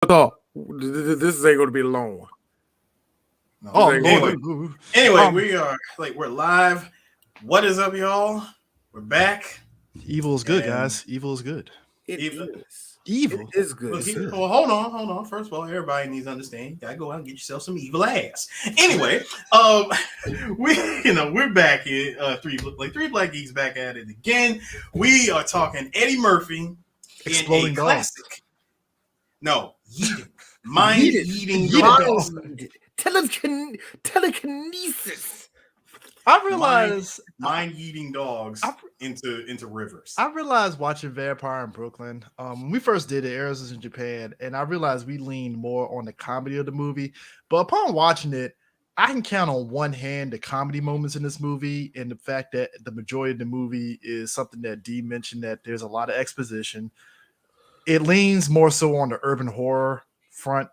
thought this ain't going to be a long one. No. Oh, anyway, we're live. What is up, y'all? We're back. Evil is good, guys. Evil is good. Evil It is good. Well, hold on. First of all, everybody needs to understand. You gotta go out and get yourself some evil ass. Anyway, we're back here. Three Black Geeks back at it again. We are talking Eddie Murphy Exploding in a dog. classic. No, mind-eating dogs. Telekinesis. I realize mind-eating dogs into rivers. I realized watching Vampire in Brooklyn. When we first did it, Eros was in Japan, and I realized we leaned more on the comedy of the movie. But upon watching it, I can count on one hand the comedy moments in this movie, and the fact that the majority of the movie is something that Dee mentioned, that there's a lot of exposition. It leans more so on the urban horror front.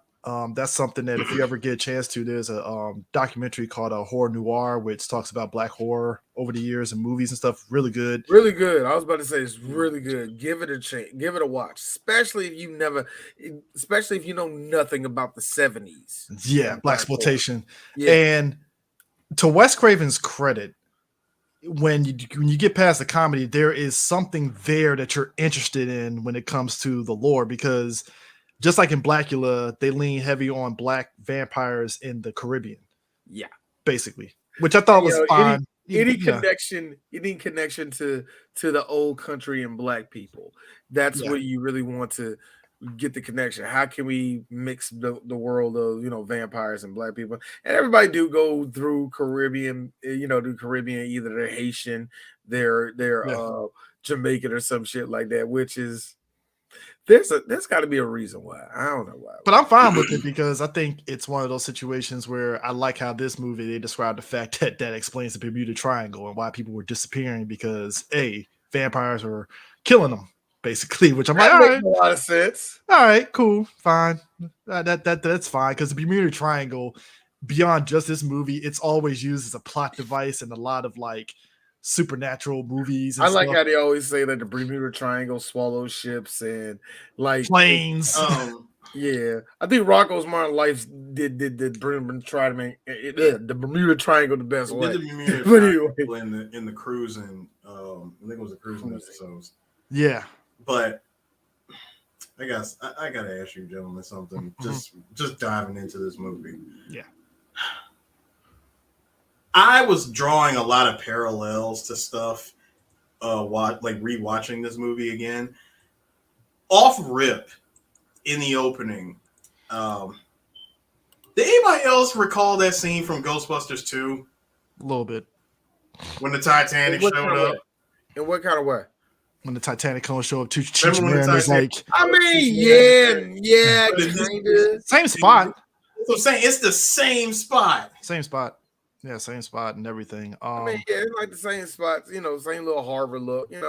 That's something that if you ever get a chance to, there's a documentary called Horror Noir, which talks about black horror over the years and movies and stuff. Really good. Really good. I was about to say it's really good. Give it a chance. Give it a watch, especially if you know nothing about the 70s. Yeah, blaxploitation. Yeah. And to Wes Craven's credit, when you get past the comedy, there is something there that you're interested in when it comes to the lore, because just like in Blackula, they lean heavy on black vampires in the Caribbean. Yeah, basically, which I thought was fine. Any connection to the old country and black people. That's what you really want to get the connection. How can we mix the world of vampires and black people? And everybody do go through Caribbean, either they're Haitian, they're Jamaican or some shit like that, which is there's got to be a reason why. I don't know why. But I'm fine with it because I think it's one of those situations where I like how this movie, they describe the fact that explains the Bermuda Triangle and why people were disappearing, because vampires were killing them, basically, which I'm like, all right, makes a lot of sense. All right, cool, fine. That's fine, because the Bermuda Triangle, beyond just this movie, it's always used as a plot device in a lot of like supernatural movies. And I like stuff. how they always say that the Bermuda Triangle swallows ships and like planes. Yeah, I think Rocco's Modern Life did try to make the Bermuda Triangle the best way. Did the Bermuda Triangle in the cruising? I think it was the cruising episodes. Yeah, but I guess I gotta ask you, gentlemen, something. Just diving into this movie. Yeah. I was drawing a lot of parallels to stuff, rewatching this movie again. Off rip, in the opening, did anybody else recall that scene from Ghostbusters 2? A little bit. When the Titanic showed up. In what kind of way? When the Titanic comes show up, it's like, I mean, yeah, same spot. So I'm saying it's the same spot. Same spot. Yeah, same spot and everything. It's like the same spots, same little Harvard look, It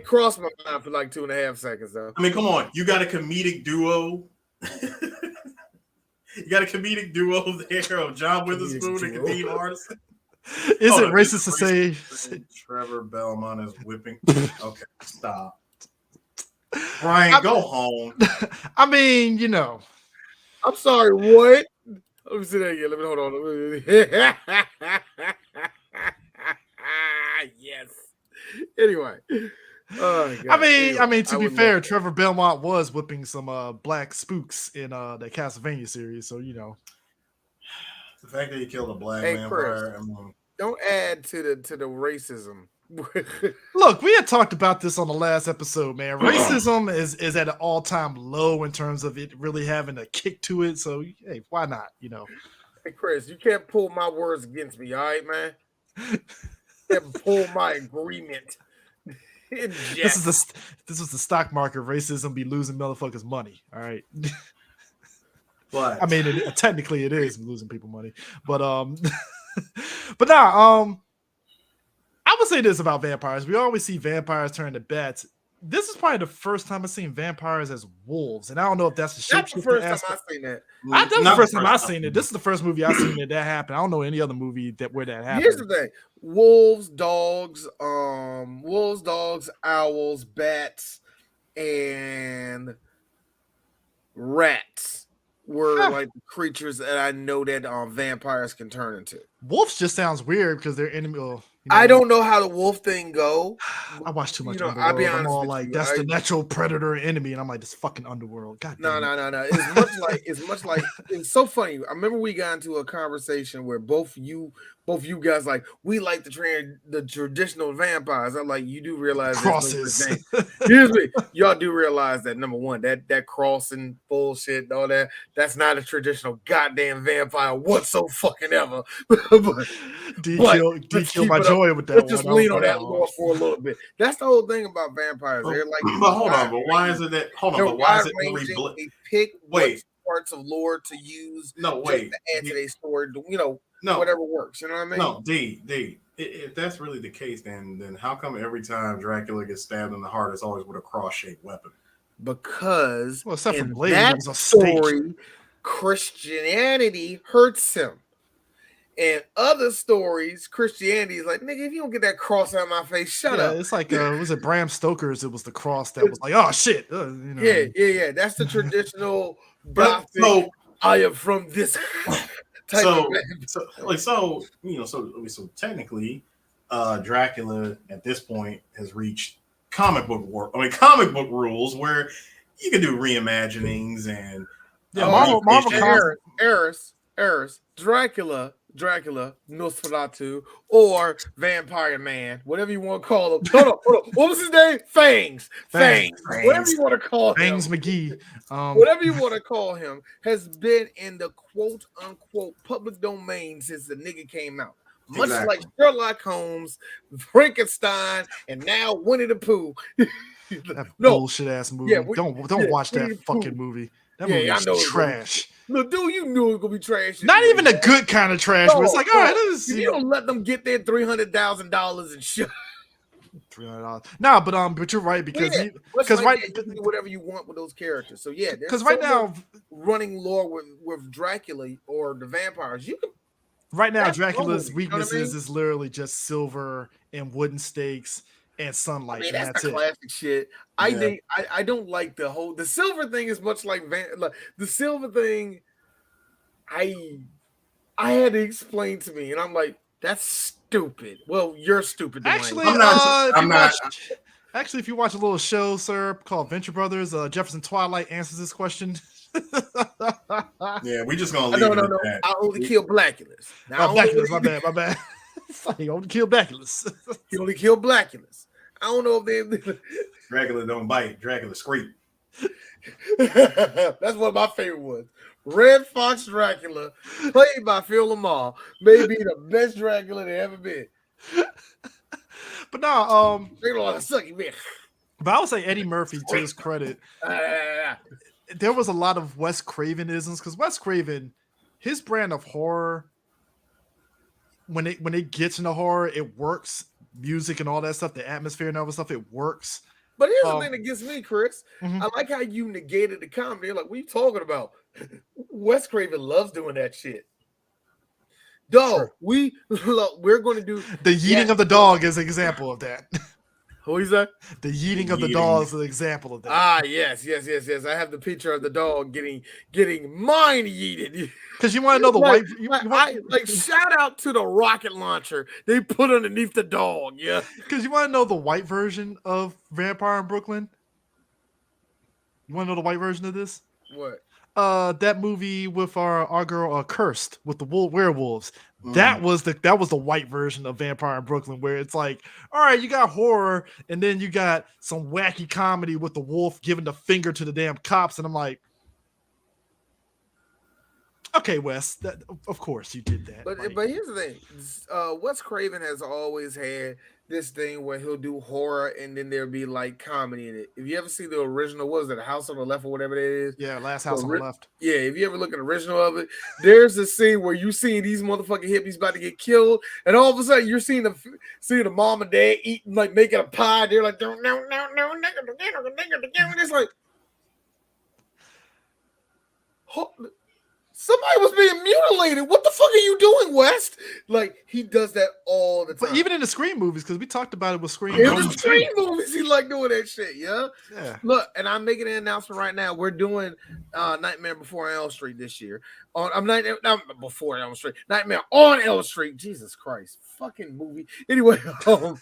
crossed my mind for like 2.5 seconds, though. I mean, come on, you got a comedic duo. You got a comedic duo there of John Witherspoon and Kadeem Hardison. Is it racist to say Trevor Belmont is whipping? Okay, stop. Brian, go home. I mean, I'm sorry, what? Let me see that again. Let me hold on. Yes. Anyway. I mean, to be fair, Trevor Belmont was whipping some black spooks in the Castlevania series, so the fact that he killed a black vampire. Don't add to the racism. Look, we had talked about this on the last episode, man. Racism is at an all-time low in terms of it really having a kick to it. So, hey, why not? Hey, Chris, you can't pull my words against me, all right, man? You can't pull my agreement. This is the stock market. Racism be losing motherfuckers money. All right. But I mean, technically it is losing people money, but but nah, I would say this about vampires. We always see vampires turn to bats. This is probably the first time I've seen vampires as wolves, and I don't know if that's the shapeshifter. That's the first time I've seen that. That's the first time I've seen it. This is the first movie I've seen that happened. I don't know any other movie where that happened. Here's the thing: wolves, dogs, owls, bats, and rats were like the creatures that I know that vampires can turn into. Wolves just sounds weird because they're enemy. I don't know how the wolf thing go. I watch too much I'll Underworld. be I'm honest all with like, you. that's the natural predator and enemy, and I'm like, this fucking Underworld. God damn No. It's much like it's so funny. I remember we got into a conversation where both you guys like we like the traditional vampires. I'm like, you do realize there's no crosses. such thing. Excuse me, y'all do realize that number one, that crossing bullshit and all that's not a traditional goddamn vampire whatsoever. Kill my joy with that. Let's just lean on that lore for a little bit. That's the whole thing about vampires. They're like, but hold on, but why is it that? Hold on, but why is it they pick what parts of lore to use? To add to their story. Whatever works. You know what I mean? No, D. If that's really the case, then how come every time Dracula gets stabbed in the heart, it's always with a cross-shaped weapon? Because except in for Blade, that it was a story, Christianity hurts him. And other stories, Christianity is like, nigga, if you don't get that cross out of my face, shut up. It's like, was it Bram Stoker's? It was the cross that was like, oh shit. Yeah. That's the traditional gothic. I am from this. So technically, Dracula at this point has reached comic book rules where you can do reimaginings and Marvel Eris, Dracula, Nosferatu, or Vampire Man, whatever you want to call him. Hold on. What was his name? Fangs. Whatever you want to call him. Fangs McGee. Whatever you want to call him has been in the quote unquote public domain since the nigga came out. Much like Sherlock Holmes, Frankenstein, and now Winnie the Pooh. That bullshit ass movie. Yeah, don't watch that fucking movie. That movie is trash. Look, dude, you knew it was gonna be trash. Not even a good kind of trash. Where it's like, all right, you don't let them get their $300,000 and shit. $300. No, but you're right because you can do whatever you want with those characters. So yeah, because right now running lore with Dracula or the vampires, you can. Right now, Dracula's weaknesses is literally just silver and wooden stakes and sunlight. That's the classic shit. I don't like the silver thing is much like the silver thing. I had to explain to me, and I'm like, that's stupid. Well, you're stupid. Actually, Actually, if you watch a little show, sir, called Venture Brothers, Jefferson Twilight answers this question. Yeah, we just gonna leave it at that. I only kill Blackulas. My bad. He only killed Blackulas. He only killed Blackulas. I don't know if they. Dracula don't bite. Dracula scream. That's one of my favorite ones. Red Fox Dracula, played by Phil Lamar, may be the best Dracula there ever been. But no, but I would say Eddie Murphy, to his credit, there was a lot of Wes Craven-isms because Wes Craven, his brand of horror, when it gets into horror, it works. Music and all that stuff, the atmosphere and all that stuff, it works. But here's the thing that gets me, Chris. Mm-hmm. I like how you negated the comedy. Like, what are you talking about? Wes Craven loves doing that shit. Dog, we're going to do the yeeting of the dog is an example of that. Who is that? The yeeting of the dog is an example of that. Ah, yes. I have the picture of the dog getting mind yeeted. Because you want to know the white. Shout out to the rocket launcher they put underneath the dog. Yeah. Because you want to know the white version of Vampire in Brooklyn. You want to know the white version of this? What? That movie with our girl Cursed with the werewolves. That was the white version of Vampire in Brooklyn, where it's like, all right, you got horror, and then you got some wacky comedy with the wolf giving the finger to the damn cops, and I'm like, okay, Wes, of course you did that. But here's the thing, Wes Craven has always had this thing where he'll do horror and then there'll be like comedy in it. If you ever see the original, what is it, House on the Left or whatever it is? Yeah, Last House on the Left. Yeah, if you ever look at the original of it, there's a scene where you see these motherfucking hippies about to get killed, and all of a sudden you're seeing the mom and dad eating, like making a pie. They're like, no, and it's like, somebody Somebody was being mutilated. What the fuck are you doing, West? Like, he does that all the time. But even in the Scream movies, because we talked about it with Scream. In the Scream movies, he like doing that shit, Yeah. Look, and I'm making an announcement right now. We're doing Nightmare Before Elm Street this year. Nightmare Before Elm Street. Nightmare on Elm Street. Jesus Christ. Fucking movie. Anyway, fuck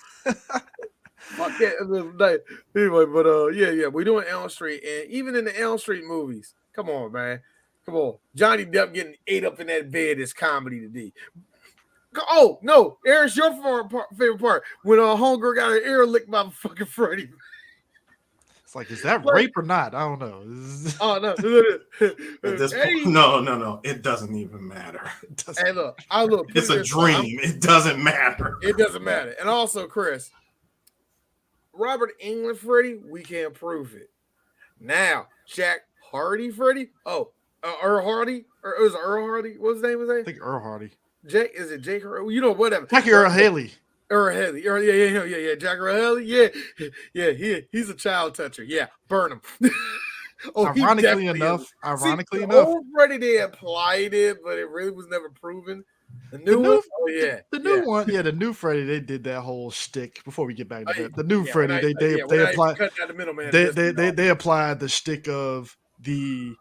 that. Anyway, but yeah, we're doing Elm Street, and even in the Elm Street movies, come on, man. Come on. Johnny Depp getting ate up in that bed is comedy today. Oh, no. Eric's your favorite part. When homegirl got her ear licked by fucking Freddy. It's like, is that rape or not? I don't know. Oh, no. At this point, no. It doesn't even matter. Hey, look. It's a dream. It doesn't matter. It doesn't matter. And also, Chris, Robert Englund Freddy, we can't prove it. Now, Jack Hardy Freddy? Oh, Earl Hardy? Or was it Earl Hardy? What's his name? I think Earl Hardy. Is it Jake? You know, whatever. Jackie Earl Haley. Earl Haley. Yeah. Jack Earl Haley. Yeah. He's a child toucher. Yeah, burn him. Ironically enough, old Freddy, they applied it, but it really was never proven. The new one, the new Freddy, they did that whole shtick. Before we get back to that, the new Freddy, they applied. They applied the shtick of the.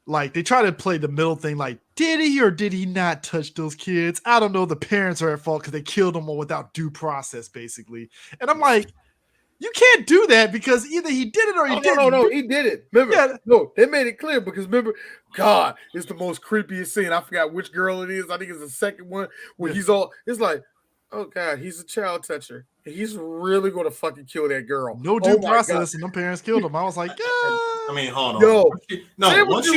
Like, they try to play the middle thing, like, did he or did he not touch those kids? I don't know. The parents are at fault because they killed them without due process, basically. And I'm like, you can't do that because either he did it or he didn't. No, he did it. Remember? No, they made it clear because remember, God, it's the most creepiest scene. I forgot which girl it is. I think it's the second one where he's all, it's like, oh God, he's a child toucher. He's really going to fucking kill that girl. No due process, and them parents killed him. I was like, yeah. I mean, hold on. Once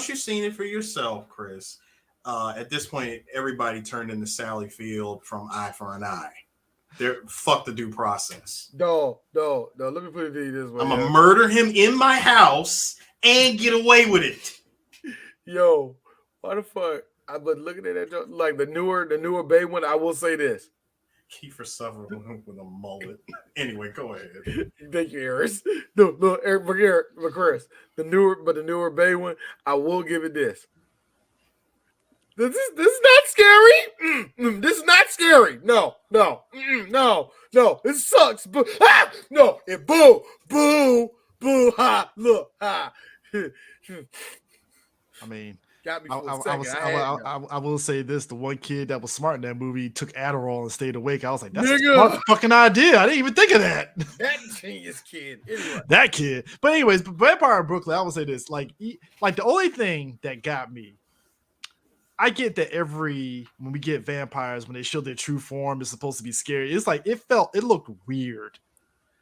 you've seen it for yourself, Chris, at this point, everybody turned into Sally Field from Eye for an Eye. Fuck the due process. No. Let me put it this way. I'm going to murder him in my house and get away with it. Yo, why the fuck? I've been looking at that, like the newer Bay one. I will say this. Kiefer Sutherland with a mullet. Anyway, go ahead. Thank you, Eris. No, Eric, but Chris, the newer Bay one, I will give it this. This is not scary. This is not scary. No. It sucks. No. It boo, ha, look, ha. I mean. I will say this: the one kid that was smart in that movie took Adderall and stayed awake. I was like, "That's a smart fucking idea." I didn't even think of that. That genius kid. Anyway. That kid. But anyways, Vampire in Brooklyn. I will say this: like the only thing that got me. I get that when we get vampires, when they show their true form, it's supposed to be scary. It's like it looked weird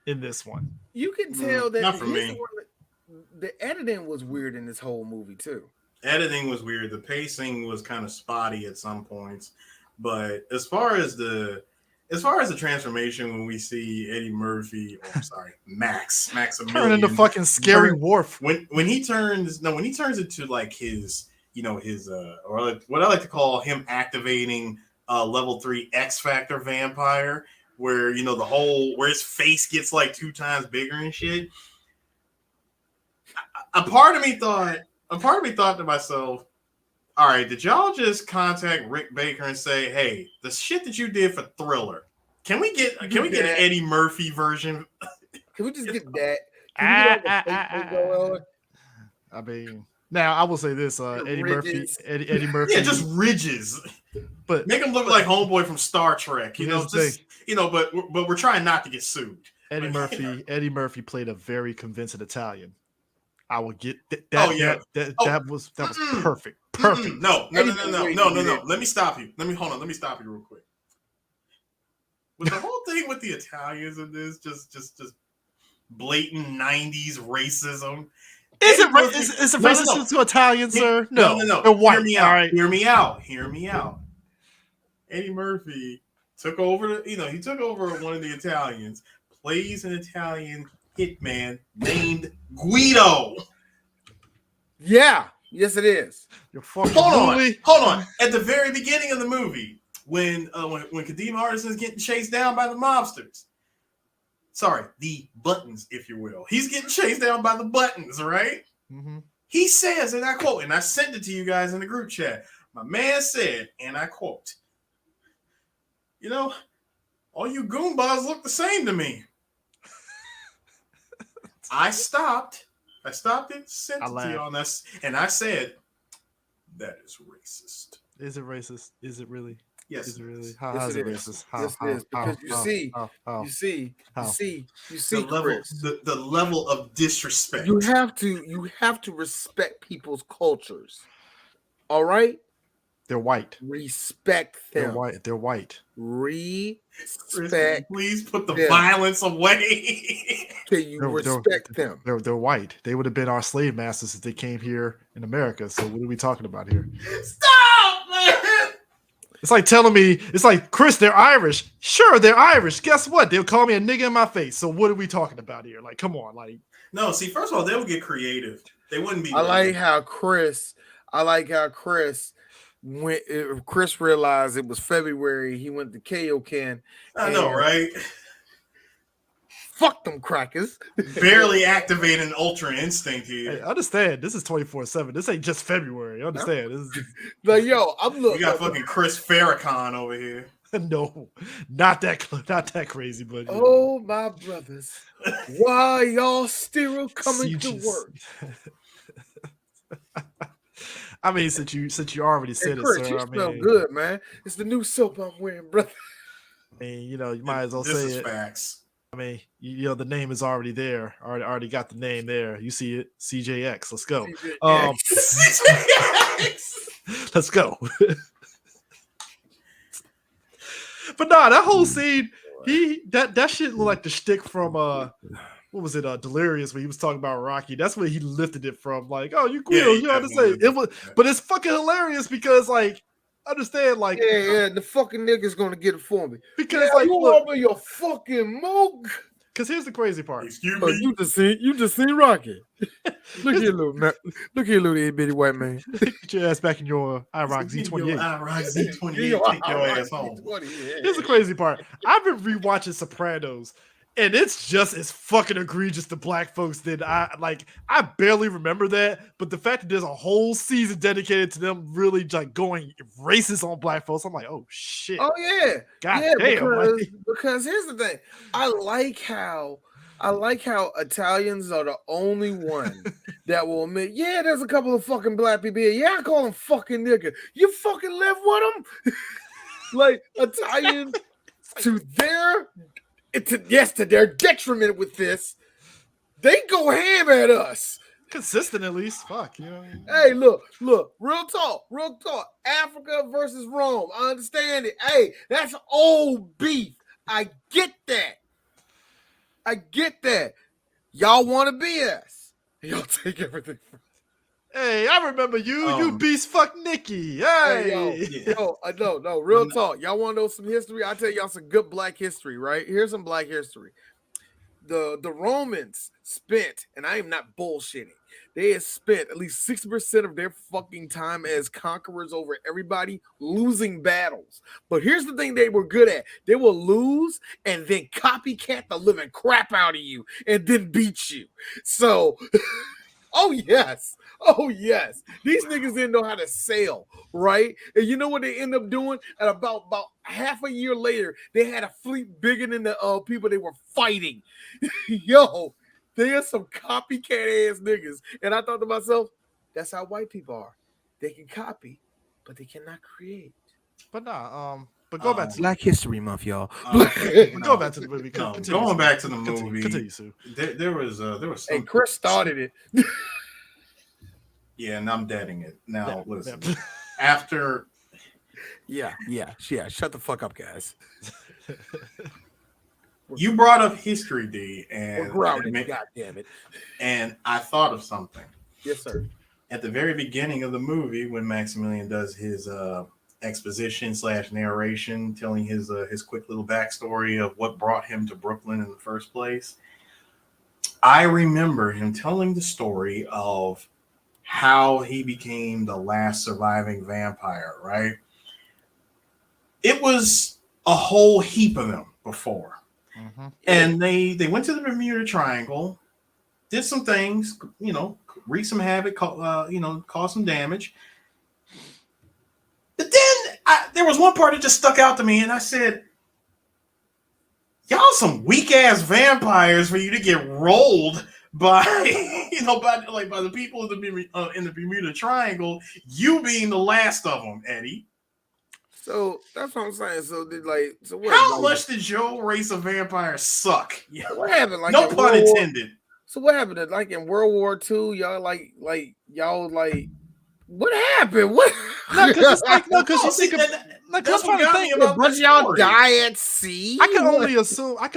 in this one. You can tell that. Not for me. The editing was weird in this whole movie too. Editing was weird. The pacing was kind of spotty at some points, but as far as the transformation when we see Eddie Murphy, Max turn into fucking Scary Wolf when he turns into like his or what I like to call him activating level 3 X Factor vampire, where where his face gets like 2 times bigger and shit. A part of me thought to myself, all right, did y'all just contact Rick Baker and say, hey, the shit that you did for Thriller, can we get an Eddie Murphy version? Can we just get that? I mean, now I will say this, Eddie Murphy. Yeah, just ridges. But make him look like Homeboy from Star Trek, but we're trying not to get sued. Eddie Murphy played a very convincing Italian. I will get that. That was perfect. Perfect. No. Let me stop you. Let me stop you real quick. Was the whole thing with the Italians in this just blatant 90s racism? Is it racist to Italians, sir? No. They're white. Hear me out. Eddie Murphy took over he took over one of the Italians, plays an Italian hitman named Guido. Yeah, yes it is. Hold on. At the very beginning of the movie, when Kadeem Hardison is getting chased down by the mobsters. Sorry, the Buttons, if you will. He's getting chased down by the Buttons, right? Mm-hmm. He says, and I quote, and I sent it to you guys in the group chat. My man said, and I quote, you know, all you Goombas look the same to me. I stopped it, sent it to you on this, and I said, that is racist. Is it racist? Is it really? Yes. Is it really? Yes, How is it it is. racist? Yes, it is. Because you see, The level, Chris, the level of disrespect. you have to respect people's cultures. All right? They're white. Respect them. They're white. They're white. Respect. Please put the them. violence away. Can you respect them? They're white. They would have been our slave masters if they came here in America. So what are we talking about here? Stop, man. It's like telling me, it's like, Chris, they're Irish. Sure, they're Irish. Guess what? They'll call me a nigga in my face. So what are we talking about here? Like, come on. Like, no, see, first of all, they would get creative. They wouldn't be. I like how Chris, when Chris realized it was February, he went to Kaioken. I know, right? Fuck them crackers. Barely activating Ultra Instinct here. hey, understand, this is 24/7. This ain't just February. Understand? This is just... Like, yo, I'm looking. We got fucking Chris Farrakhan over here. No, not that crazy, but oh my brothers, why y'all still coming to work? I mean, since you already said Chris, it, sir. You I smell mean, good, man. It's the new soap I'm wearing, brother. I mean, you know, you might as well This say is it. facts. I mean, you know, the name is already there. Already got the name there. You see it, CJX. Let's go. Let's go. But nah, that whole scene, that shit looked like the shtick from what was it, Delirious, when he was talking about Rocky. That's where he lifted it from. Like, oh, you cool, you know what I'm saying? It was, but it's fucking hilarious because, like, understand, like, yeah, the fucking nigga's gonna get it for me. Because like, you want me your fucking moog. Because here's the crazy part. Excuse me. You just seen Rocky. Look here, little itty bitty white man. Get your ass back in your IROC Z28. IROC Z28. Take your ass home. Here's the crazy part. I've been rewatching Sopranos, and it's just as fucking egregious to black folks that I barely remember that. But the fact that there's a whole season dedicated to them really like going racist on black folks, I'm like, oh shit. Oh yeah. God damn. Because, because here's the thing. I like how Italians are the only one that will admit, yeah, there's a couple of fucking black people here. Yeah, I call them fucking nigga. You fucking live with them? Like Italians to their detriment with this, they go ham at us. Consistent at least. Fuck, you know. Hey, look, real talk. Africa versus Rome. I understand it. Hey, that's old beef. I get that. Y'all want to be us. Y'all take everything from us. Hey, I remember you. You beast fuck Nikki. Hey, no, real talk. Y'all want to know some history? I'll tell y'all some good black history, right? Here's some black history. The Romans spent, and I am not bullshitting, they had spent at least 60% of their fucking time as conquerors over everybody, losing battles. But here's the thing they were good at. They will lose and then copycat the living crap out of you and then beat you. So, oh yes. These niggas didn't know how to sail, right? And you know what they end up doing? At about half a year later, they had a fleet bigger than the people they were fighting. Yo, they are some copycat ass niggas. And I thought to myself, that's how white people are. They can copy, but they cannot create. But but go back to Black History Month, y'all. Go back to the movie. Going back to the movie. Continue, Sue. There was Hey, Chris started it. Yeah, and I'm deading it. Now, listen. After... Yeah. Shut the fuck up, guys. You brought up history, D, and... We're grounded, God damn it. And I thought of something. Yes, sir. At the very beginning of the movie, when Maximilian does his exposition / narration, telling his quick little backstory of what brought him to Brooklyn in the first place, I remember him telling the story of how he became the last surviving vampire, right? It was a whole heap of them before. Mm-hmm. And they went to the Bermuda Triangle, did some things, wreak some havoc, cause some damage. But then there was one part that just stuck out to me, and I said, y'all some weak ass vampires for you to get rolled by by the people in the Bermuda Triangle, you being the last of them, Eddie. So that's what I'm saying. So what? How much did your race of vampires suck? What happened? Like, no pun intended. So what happened? Like in World War II, y'all what happened? What? No, because you think that's what got me about bunch of y'all die at sea. I can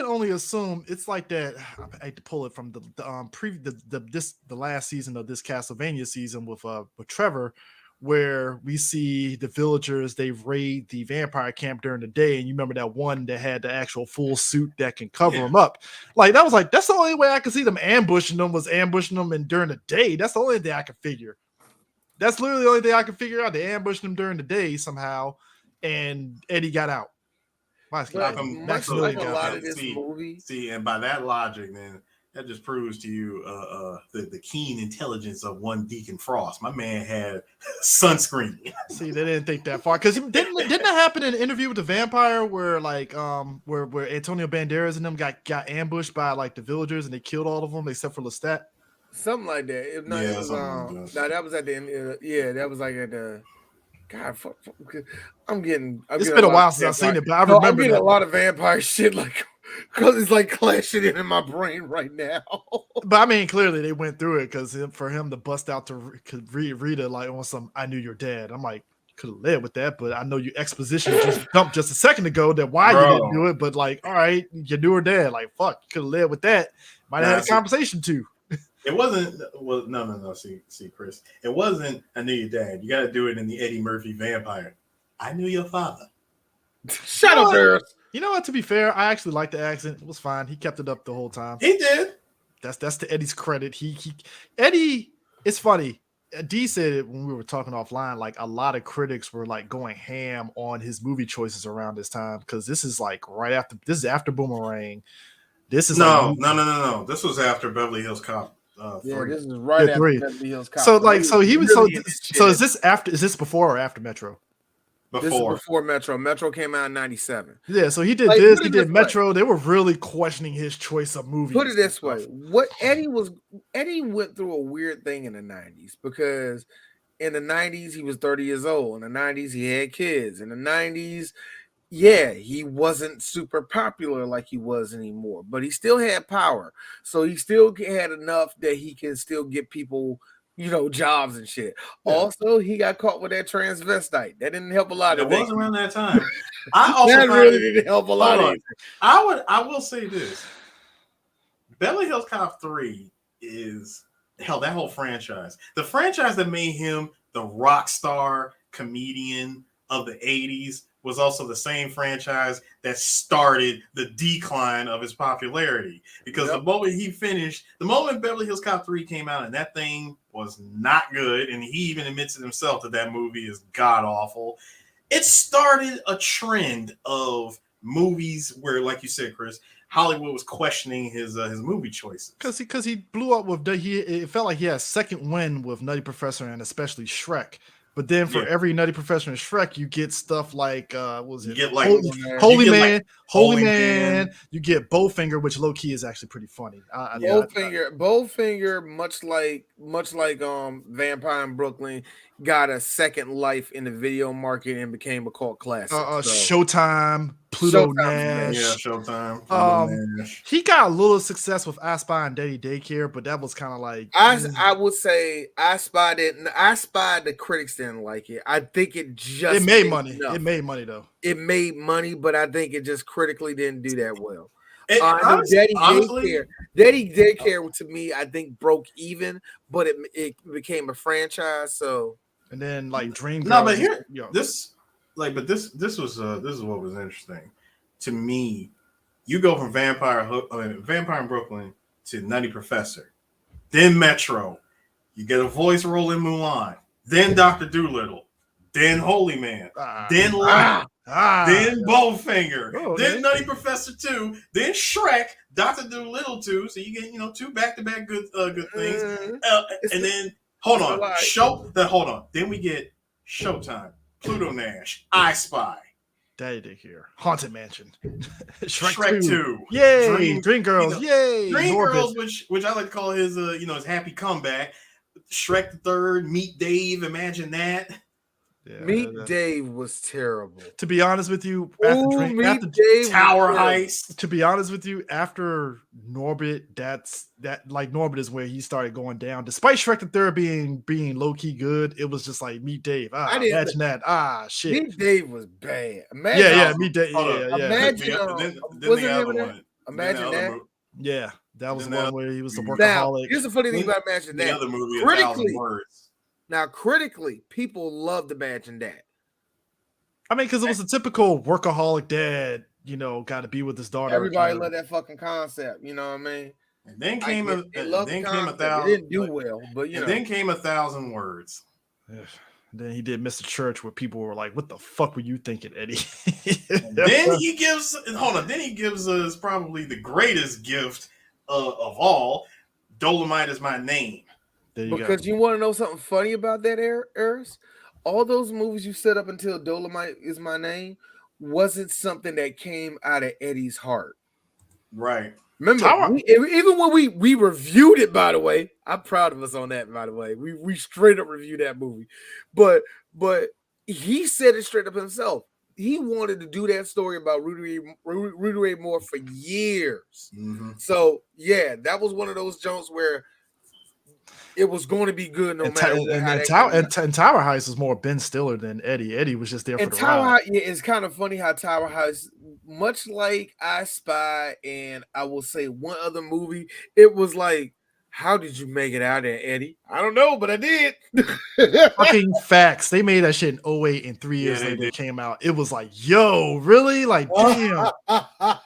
only assume it's like that. I hate to pull it from the last season of this Castlevania season with Trevor, where we see the villagers, they raid the vampire camp during the day, and you remember that one that had the actual full suit that can cover them up. That's the only way I could see them ambushing them, and during the day. That's the only thing I could figure. That's literally the only thing I could figure out. They ambushed them during the day somehow, and Eddie got out. Much like a lot of this movie. See, and by that logic, then that just proves to you the keen intelligence of one Deacon Frost. My man had sunscreen. See, they didn't think that far, because didn't that happen in an interview with the vampire where where Antonio Banderas and them got ambushed by like the villagers and they killed all of them except for Lestat? Something like that. That was at the end. That was like at the. God, fuck. It's been a while since I've seen it, but I remember. I'm getting a lot of vampire shit, because it's like clashing in my brain right now. But I mean, clearly they went through it, because for him to bust out to Rita like on some "I knew your dad," I'm like, could have lived with that, but I know you exposition just dumped just a second ago that why you didn't do it. But like, all right, you knew her dad. Like, fuck, you could have lived with that. Might have had a conversation too. It wasn't. Well, no. See, Chris. It wasn't. I knew your dad. You got to do it in the Eddie Murphy vampire. I knew your father. Shut up, Harris. You know what? To be fair, I actually liked the accent. It was fine. He kept it up the whole time. He did. That's to Eddie's credit. Eddie. It's funny. D said it when we were talking offline. Like, a lot of critics were like going ham on his movie choices around this time, because this is like right after. This is after Boomerang. This is no. This was after Beverly Hills Cop. 3. This is right after 3. Beverly Hills Cop. So he was so is this after? Is this before or after Metro? This is before Metro. Metro came out in 97. Yeah, so he did this. He did Metro. They were really questioning his choice of movies. Put it this way: Eddie went through a weird thing in the 90s, because in the 90s he was 30 years old. In the 90s he had kids. In the 90s. Yeah, he wasn't super popular like he was anymore, but he still had power. So he still had enough that he can still get people, jobs and shit. Yeah. Also, he got caught with that transvestite. That didn't help a lot. It was around that time. That really didn't help a lot. I will say this: Beverly Hills Cop 3 is that whole franchise. The franchise that made him the rock star comedian of the 80s was also the same franchise that started the decline of his popularity, because the moment Beverly Hills Cop 3 came out and that thing was not good, and he even admits it himself that movie is god awful, it started a trend of movies where, like you said, Chris, Hollywood was questioning his movie choices, because he blew up with it felt like he had a second win with Nutty Professor and especially Shrek. But then for every Nutty Professor and Shrek, you get stuff like you get like Holy Man. You get Bowfinger, which low key is actually pretty funny. Bowfinger, much like Vampire in Brooklyn, got a second life in the video market and became a cult classic. Showtime, Pluto Nash. Yeah, Showtime. Pluto Nash. He got a little success with I Spy and Daddy Daycare, but that was kind of like I would say I Spied it. I Spied, the critics didn't like it. I think it made money. Enough. It made money though. It made money, but I think it just critically didn't do that well. Daddy Daycare to me, I think broke even, but it became a franchise. So. And then like Dream. No, but this was what was interesting to me. You go from Vampire in Brooklyn to Nutty Professor, then Metro. You get a voice role in Mulan, then Dr. Dolittle, then Holy Man, then Light. then Bowfinger, Oh, okay. then Nutty Professor 2, then Shrek, Dr. Dolittle 2. So you get 2 back-to-back good things, and then hold on. Then we get Showtime, Pluto Nash, I Spy. Daddy Dick here. Haunted Mansion. Shrek 2. Yay! Dream Girls. Yay! Girls, which I like to call his his happy comeback. Shrek the Third, Meet Dave. Imagine that. Yeah, Meet Dave was terrible. To be honest with you, after Tower Heist. To be honest with you, after Norbit, Norbit is where he started going down. Despite Shrek the Third being low key good, it was just like Meet Dave. Imagine that. Shit. Meet Dave was bad. Meet Dave. Imagine that. Yeah, that was the one where he was the workaholic. Now, here's the funny thing about Imagine That. The other movie, 1,000 Words. Now, critically, people loved Imagine That. I mean, because it was a typical workaholic dad, got to be with his daughter. Everybody loved that fucking concept, you know what I mean? And then came a thousand. It didn't do well, but then came 1,000 Words. Then he did Mr. Church, where people were like, "What the fuck were you thinking, Eddie?" Then he gives us probably the greatest gift of all. Dolomite Is My Name. Because you want to know something funny about that, Eris? All those movies you set up until Dolomite Is My Name wasn't something that came out of Eddie's heart. Right. Remember, even when we reviewed it, by the way, I'm proud of us on that, by the way. We straight up reviewed that movie. But he said it straight up himself. He wanted to do that story about Rudy Ray Moore for years. Mm-hmm. So, yeah, that was one of those jokes where it was going to be good no matter what. And Tower Heist was more Ben Stiller than Eddie. Eddie was just there for the ride. It's kind of funny how Tower Heist, much like I Spy and I will say one other movie, it was like, how did you make it out there, Eddie? I don't know, but I did. Fucking facts. They made that shit in 2008 and 3 years later it came out. It was like, yo, really? Like, damn. I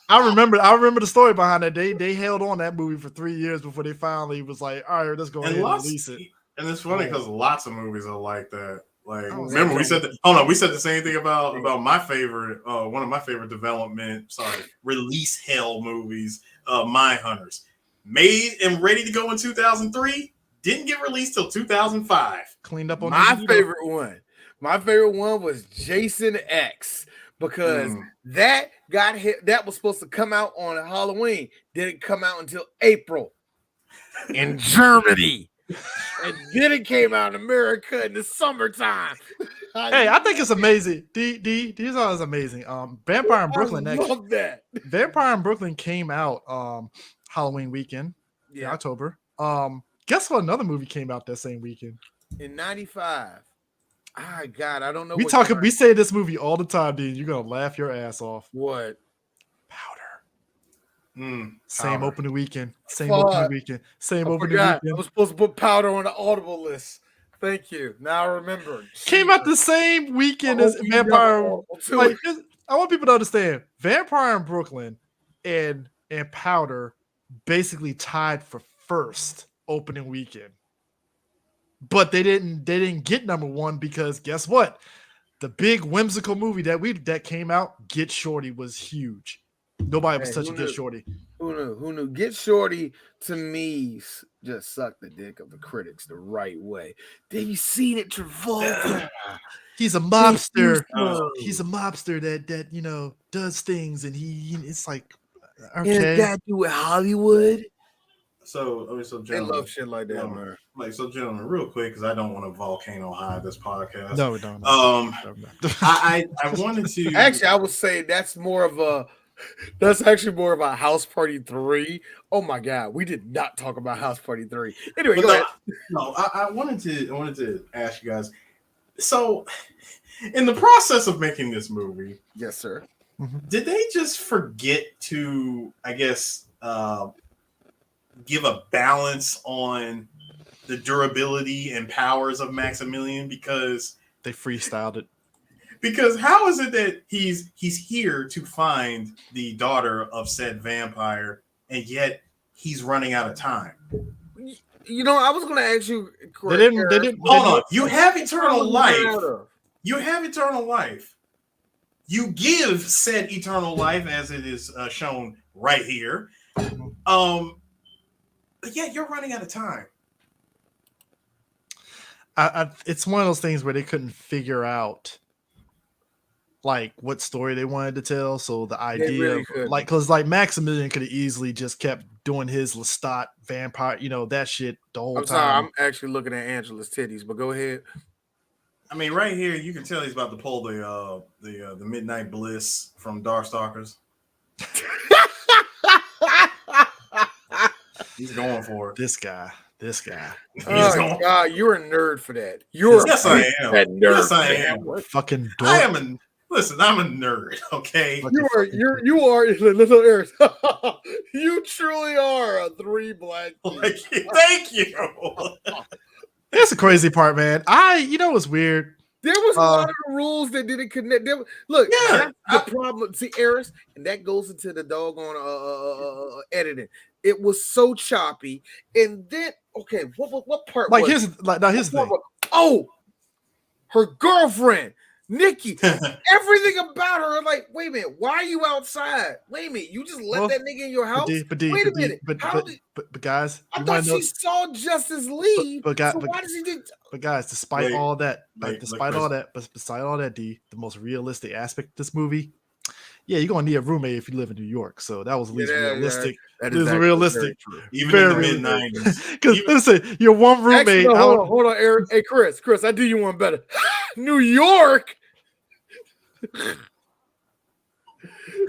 remember the story behind that. They held on that movie for 3 years before they finally was like, all right, let's go ahead and release it. And it's funny because lots of movies are like that. Like, remember we said the same thing about my favorite, one of my favorite release hell movies, Mind Hunters. Made and ready to go in 2003, didn't get released till 2005. Cleaned up on my favorite one. My favorite one was Jason X because that got hit. That was supposed to come out on Halloween. Didn't come out until April in Germany, and then it came out in America in the summertime. Hey, I think it's amazing. These are amazing. Vampire in Brooklyn. I love that. Vampire in Brooklyn came out Halloween weekend in October. Guess what? Another movie came out that same weekend in '95. God, I don't know. We say this movie all the time, dude. You're gonna laugh your ass off. What? Powder. Same opening weekend. Same opening weekend. I was supposed to put Powder on the Audible list. Thank you. Now I remember. Came out the same weekend as Vampire. Like, I want people to understand. Vampire in Brooklyn and Powder basically tied for first opening weekend, but they didn't get number one because guess what? The big whimsical movie that came out, Get Shorty, was huge. Nobody was touching Get Shorty. Who knew? Get Shorty to me just sucked the dick of the critics the right way. Have you seen it, Travolta? He's a mobster. He's a mobster that does things, and it's like. Okay. And got to do with Hollywood. So gentlemen, they love shit like that, man. Gentlemen, real quick, because I don't want to volcano high this podcast. No, we don't. I wanted to actually. I would say that's actually more of a House Party 3. Oh my God, we did not talk about House Party 3. Anyway, go ahead. No, I wanted to ask you guys. So, in the process of making this movie, yes, sir. Did they just forget to, I guess, give a balance on the durability and powers of Maximilian because they freestyled it? Because how is it that he's here to find the daughter of said vampire, and yet he's running out of time? I was going to ask you. They didn't. Hold on. You have eternal life. You have eternal life. you give said eternal life as it is shown right here. But yeah, you're running out of time. It's one of those things where they couldn't figure out like what story they wanted to tell. So the idea really of like, because like Maximilian could have easily just kept doing his Lestat vampire, that shit the whole time. Sorry, I'm actually looking at Angela's titties, but go ahead. I mean, right here you can tell he's about to pull the Midnight Bliss from Darkstalkers. He's going for it. This guy. Oh God, you're a nerd for that. Yes, I am. Yes, I am. Fucking dork. I am a I'm a nerd. Okay, you are little Eric. You truly are a 3 black. Thank you. That's the crazy part, man. What's weird? There was a lot of rules that didn't connect. Look, that's the problem. See, Eris, and that goes into the doggone editing. It was so choppy, and then what part? Like here's the thing. Oh, her girlfriend, Nikki. Everything about her. Like, wait a minute, why are you outside? Wait a minute, you just let that nigga in your house? Wait a minute, but guys, I thought she saw Justice leave. Why does he do? But guys, despite all that, D, the most realistic aspect of this movie. Yeah, you're gonna need a roommate if you live in New York. So that was at least realistic. That is realistic. Even in the mid-90s. Because listen, your one roommate. Actually, hold on, Eric. Hey, Chris, I do you one better. New York.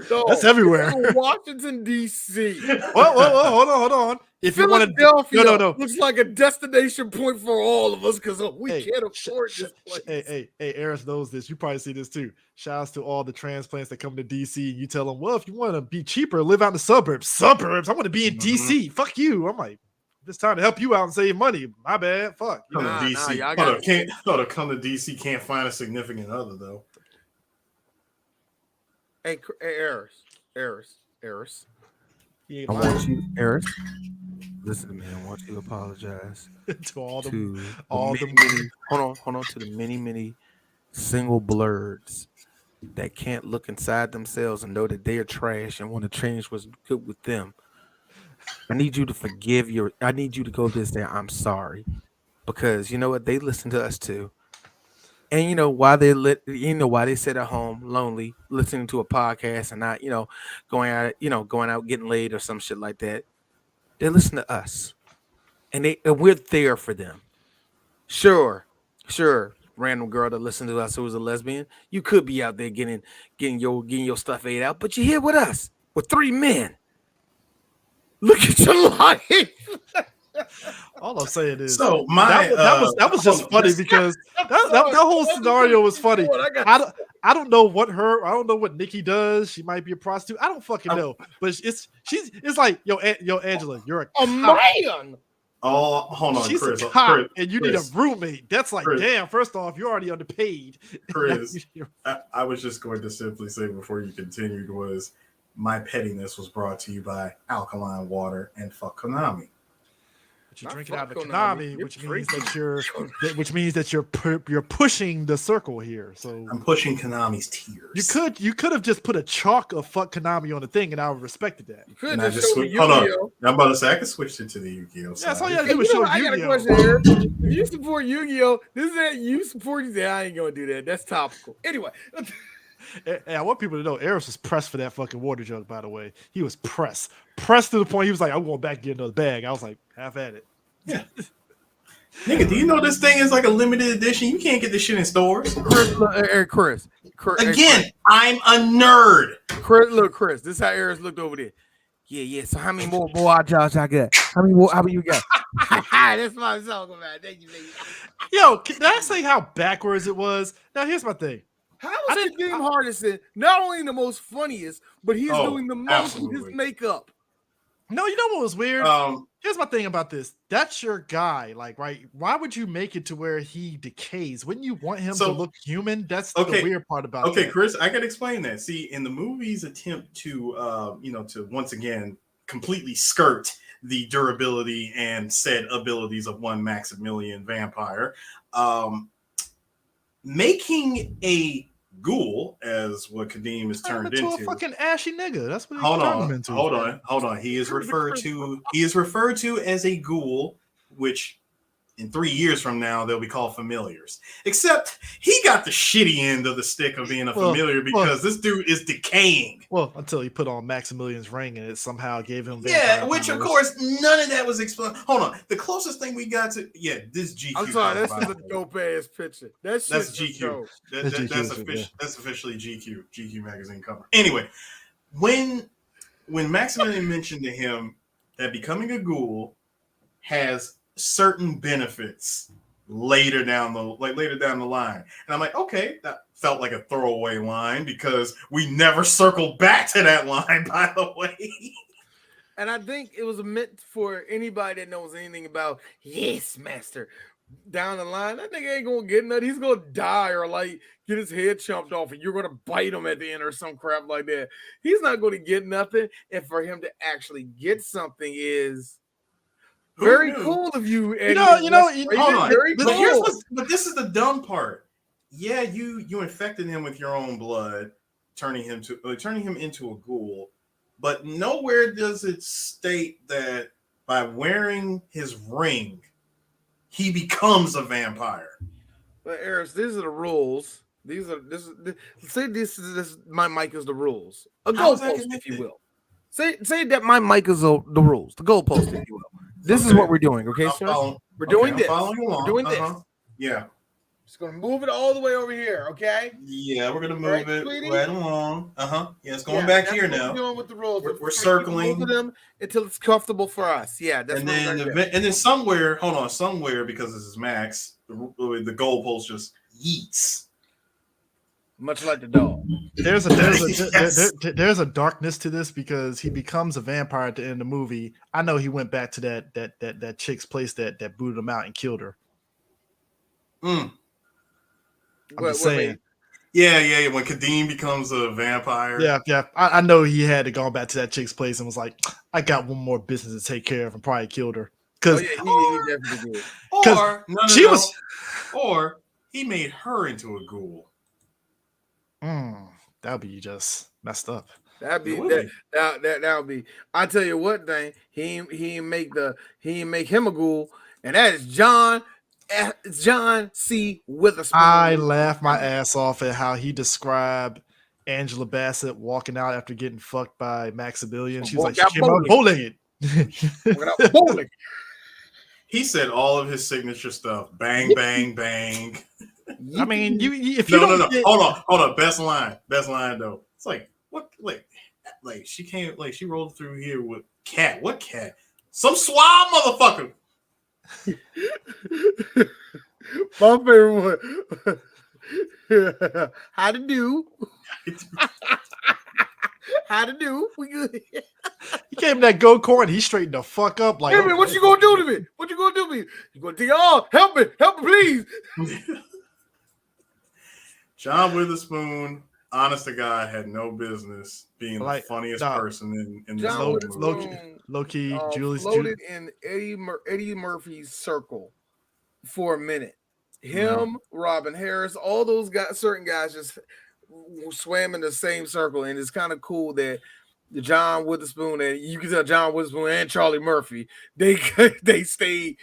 No, that's everywhere. Washington D.C. Hold on. If you want to, no, looks like a destination point for all of us because we can't afford this place. Hey, Eris knows this. You probably see this too. Shouts to all the transplants that come to DC. You tell them, well, if you want to be cheaper, live out in the suburbs. I want to be in DC. Fuck you. I'm like, it's time to help you out and save money. My bad. Fuck. Come to DC. Come to DC. Can't find a significant other though. Hey, Eris. I want you, Eris. Listen to me. I want you to apologize to all the many single blurs that can't look inside themselves and know that they are trash and want to change what's good with them. I need you to forgive I need you to go this day. I'm sorry, because you know what, they listen to us too. And you know why why they sit at home lonely listening to a podcast and not going out getting laid or some shit like that. They listen to us, and we're there for them. Sure, random girl that listened to us who was a lesbian, you could be out there getting your stuff ate out, but you're here with us with 3 men. Look at your life. All I'm saying is, so that was just funny because that whole scenario was funny. I don't know what Nikki does. She might be a prostitute. I don't fucking know. But it's like, yo, Angela, you're a man. Oh, hold on, she's Chris. A cop, and you need a roommate. That's like, damn. First off, you're already underpaid. Chris, I was just going to simply say before you continued was my pettiness was brought to you by Alkaline Water and fuck Konami. But you're drinking out of Konami, which means that you're pushing the circle here. So I'm pushing Konami's tears. You could have just put a chalk of fuck Konami on the thing, and I would have respected that. You could have just hold on. I'm about to say I could switch it to the Yu-Gi-Oh. Yeah, that's all you have to do is show Yu-Gi-Oh. I got a question here. If you support Yu-Gi-Oh, this is that you support. I ain't gonna do that. That's topical. Anyway. Hey, I want people to know Eris was pressed for that fucking water jug, by the way. He was pressed to the point he was like, I'm going back and get another bag. I was like, have at it. Yeah. Nigga, do you know this thing is like a limited edition? You can't get this shit in stores. Chris. Again, I'm a nerd. Chris, this is how Eris looked over there. Yeah. So how many more jobs I got? How many you got? That's what I'm talking about. Thank you, baby. Yo, can I say how backwards it was? Now, here's my thing. How is Kadeem Hardison not only the most funniest, but he's doing the most with his makeup? No, you know what was weird? Here's my thing about this. That's your guy. Like, right? Why would you make it to where he decays? Wouldn't you want him to look human? That's the weird part about it. Okay, Chris, I can explain that. See, in the movie's attempt to, to once again completely skirt the durability and said abilities of one Maximilian vampire, making a ghoul, as what Kadeem is turned into into. A fucking ashy nigga. That's what Hold he turned him on, into. hold on. He is referred to as a ghoul, which in 3 years from now they'll be called familiars. Except he got the shitty end of the stick of being a familiar because this dude is decaying. Well, until he put on Maximilian's ring and it somehow gave him which of course none of that was explained. Hold on, the closest thing we got to this GQ. I'm sorry, this is a dope ass picture. That's GQ. That's officially GQ magazine cover. Anyway, when Maximilian mentioned to him that becoming a ghoul has certain benefits later down the line, and I'm like, okay, that felt like a throwaway line because we never circled back to that line, by the way. And I think it was meant for anybody that knows anything about yes, master. Down the line, that nigga ain't gonna get nothing. He's gonna die or like get his head chopped off, and you're gonna bite him at the end or some crap like that. He's not gonna get nothing, and for him to actually get something is very cool of you. And hold on. Very cool. But this is the dumb part. Yeah, you infected him with your own blood, turning him into a ghoul. But nowhere does it state that by wearing his ring, he becomes a vampire. But Eris, these are the rules. This is my mic is the rules. A goalpost, if you will. Say that my mic is the rules. The goalpost, if you will. This is what we're doing, okay, sir? We're doing this. We're doing this. Yeah. Just gonna move it all the way over here, okay? Yeah, we're gonna move it right along. Yeah, it's going back here now. We're doing with the rules. We're circling them until it's comfortable for us. Yeah, that's and then somewhere, because this is Max, the goalpost just yeets. Much like the dog. There's a darkness to this because he becomes a vampire at the end of the movie. I know he went back to that chick's place that booted him out and killed her. I'm just saying. Yeah. When Kadeem becomes a vampire. Yeah. I know he had to go back to that chick's place and was like, I got one more business to take care of, and probably killed her. Because he definitely did. Or he made her into a ghoul. That'd be just messed up. That'd be. I tell you what, thing he ain't make him a ghoul, and that is John C. Witherspoon. I laughed my ass off at how he described Angela Bassett walking out after getting fucked by Maximilian. She was like, she came out bowling it. He said all of his signature stuff. Bang, bang, bang. I mean, no. Hold on. Best line though. It's like, what? Like she came, like she rolled through here with cat. What cat? Some suave motherfucker. My favorite one. How to do? How to do? We good? He came to that go court. He straightened the fuck up. Like, hey man, what you gonna do to me? What you gonna do to me? You gonna take help me, please. John Witherspoon, honest to God, had no business being the funniest person in this whole movie. Low-key, floated in Eddie Murphy's circle for a minute. Him, Robin Harris, all those guys, certain guys just swam in the same circle, and it's kind of cool that John Witherspoon, and you can tell John Witherspoon and Charlie Murphy, they stayed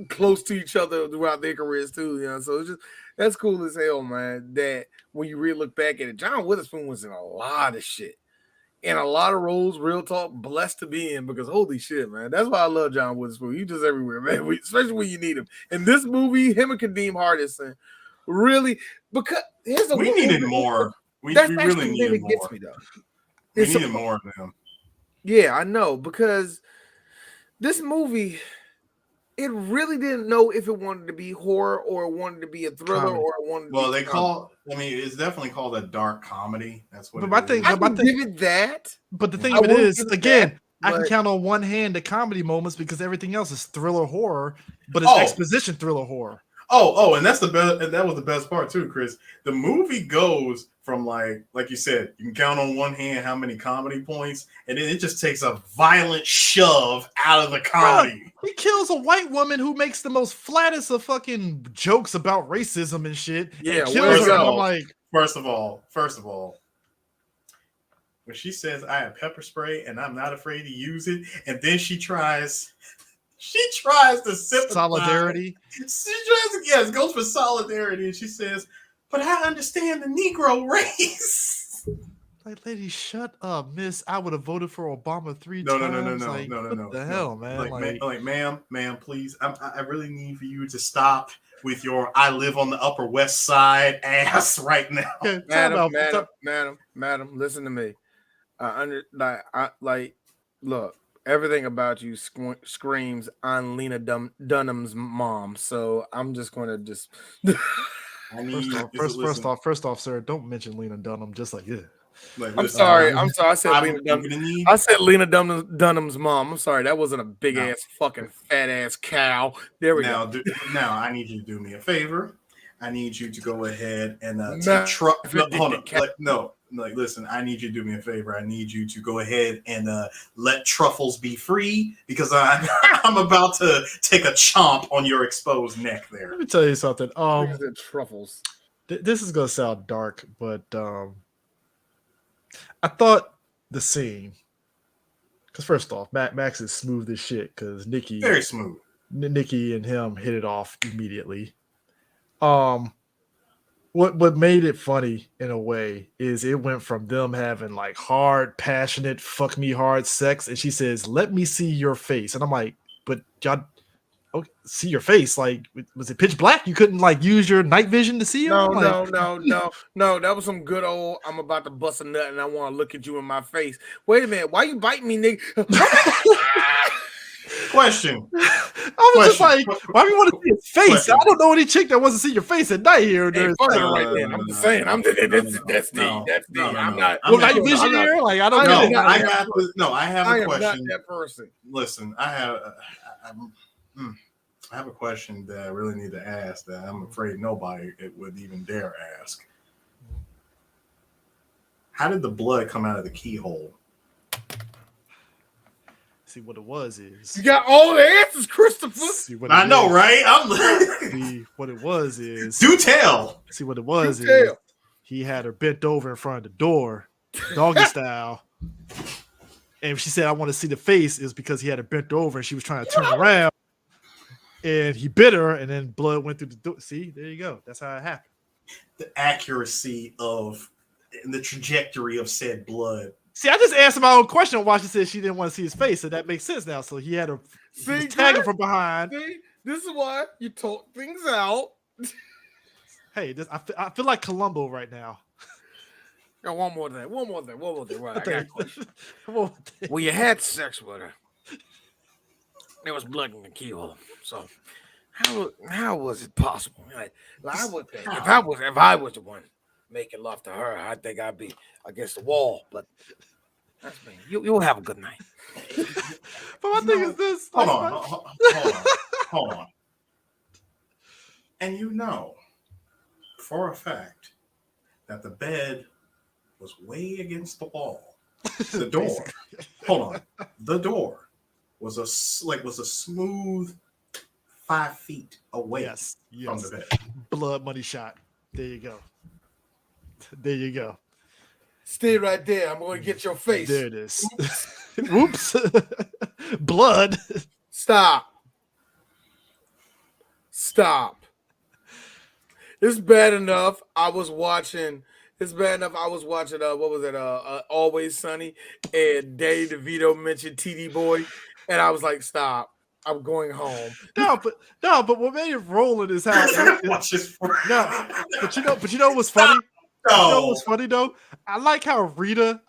close to each other throughout their careers too. So it's just that's cool as hell, man. That when you really look back at it, John Witherspoon was in a lot of shit, in a lot of roles. Real talk, blessed to be in, because holy shit, man, that's why I love John Witherspoon. He's just everywhere, man. Especially when you need him. In this movie, him and Kadeem Hardison, really, because we needed more. We really needed more. Gets me, though. We needed more of them. Yeah, I know, because this movie, it really didn't know if it wanted to be horror or it wanted to be a thriller or it wanted to be it's definitely called a dark comedy. That's what I give it that. But the thing of it is, again, I can count on one hand the comedy moments because everything else is thriller horror, but it's exposition thriller horror. And that's the best. And that was the best part too, Chris. The movie goes from like you said, you can count on one hand how many comedy points, and then it just takes a violent shove out of the comedy. He kills a white woman who makes the most flattest of fucking jokes about racism and shit. Yeah, kills her. I'm like, First of all, when she says I have pepper spray and I'm not afraid to use it, and then she tries to sympathize. Solidarity. She tries to, yes, goes for solidarity, and she says, "But I understand the Negro race." Like, lady, shut up, miss. I would have voted for Obama 3 No. times. What the hell, man? Ma'am, please. I really need for you to stop with your "I live on the Upper West Side" ass right now. Okay, Madam, listen to me. Look, everything about you screams on Lena Dunham's mom. So I'm just going to just. First off, sir, don't mention Lena Dunham. Just like, yeah. I'm sorry. I said Lena Dunham. I said Lena Dunham's mom. I'm sorry. That wasn't a big ass fucking fat ass cow. There we go. Now I need you to do me a favor. I need you to go ahead and listen. I need you to do me a favor. I need you to go ahead and let Truffles be free, because I'm about to take a chomp on your exposed neck there. Let me tell you something. Truffles. This is gonna sound dark, but I thought the scene, because first off, Max is smooth as shit, because Nikki, very smooth. Nikki and him hit it off immediately. What made it funny in a way is it went from them having like hard, passionate, fuck me hard sex, and she says, "Let me see your face," and I'm like, "But y'all, okay, see your face? Like, was it pitch black? You couldn't like use your night vision to see her?" No. That was some good old. I'm about to bust a nut and I want to look at you in my face. Wait a minute, why you biting me, nigga? Question. I was just like, why do you want to see his face? I don't know any chick that wants to see your face at night here. I'm just saying. That's deep. I'm not. Well, night vision here? Like, I don't know. I have a question. Not that person. Listen, I have a question that I really need to ask that I'm afraid nobody would even dare ask. How did the blood come out of the keyhole? See, what it was is... You got all the answers, Christopher. I know, right? See, what it was is... Do tell. See, what it was is... He had her bent over in front of the door, doggy style. And if she said, "I want to see the face," is because he had her bent over and she was trying to turn around. And he bit her, and then blood went through the door. See, there you go. That's how it happened. The accuracy of the trajectory of said blood. See, I just answered my own question why she said she didn't want to see his face, so that makes sense now. So he had her tag him from behind. See, this is why you talk things out. Hey, I feel like Columbo right now. Got one more thing. Right, I got a question. Well, you had sex with her. There was blood in the keyhole. So how was it possible? Like I would think if I was the one making love to her, I think I'd be against the wall. But that's me. You'll have a good night. But my thing is this. Hold on. And you know for a fact that the bed was way against the wall. The door. Hold on. The door was a smooth 5 feet away from the bed. Blood money shot. There you go. Stay right there. I'm going to get your face. There it is. Whoops. Blood. Stop. It's bad enough I was watching. What was it? Always Sunny, and Danny DeVito mentioned TD Boy, and I was like, stop. I'm going home. No, but what made it rolling is how. Watch this. But you know what's funny? You know what's funny though? I like how Rita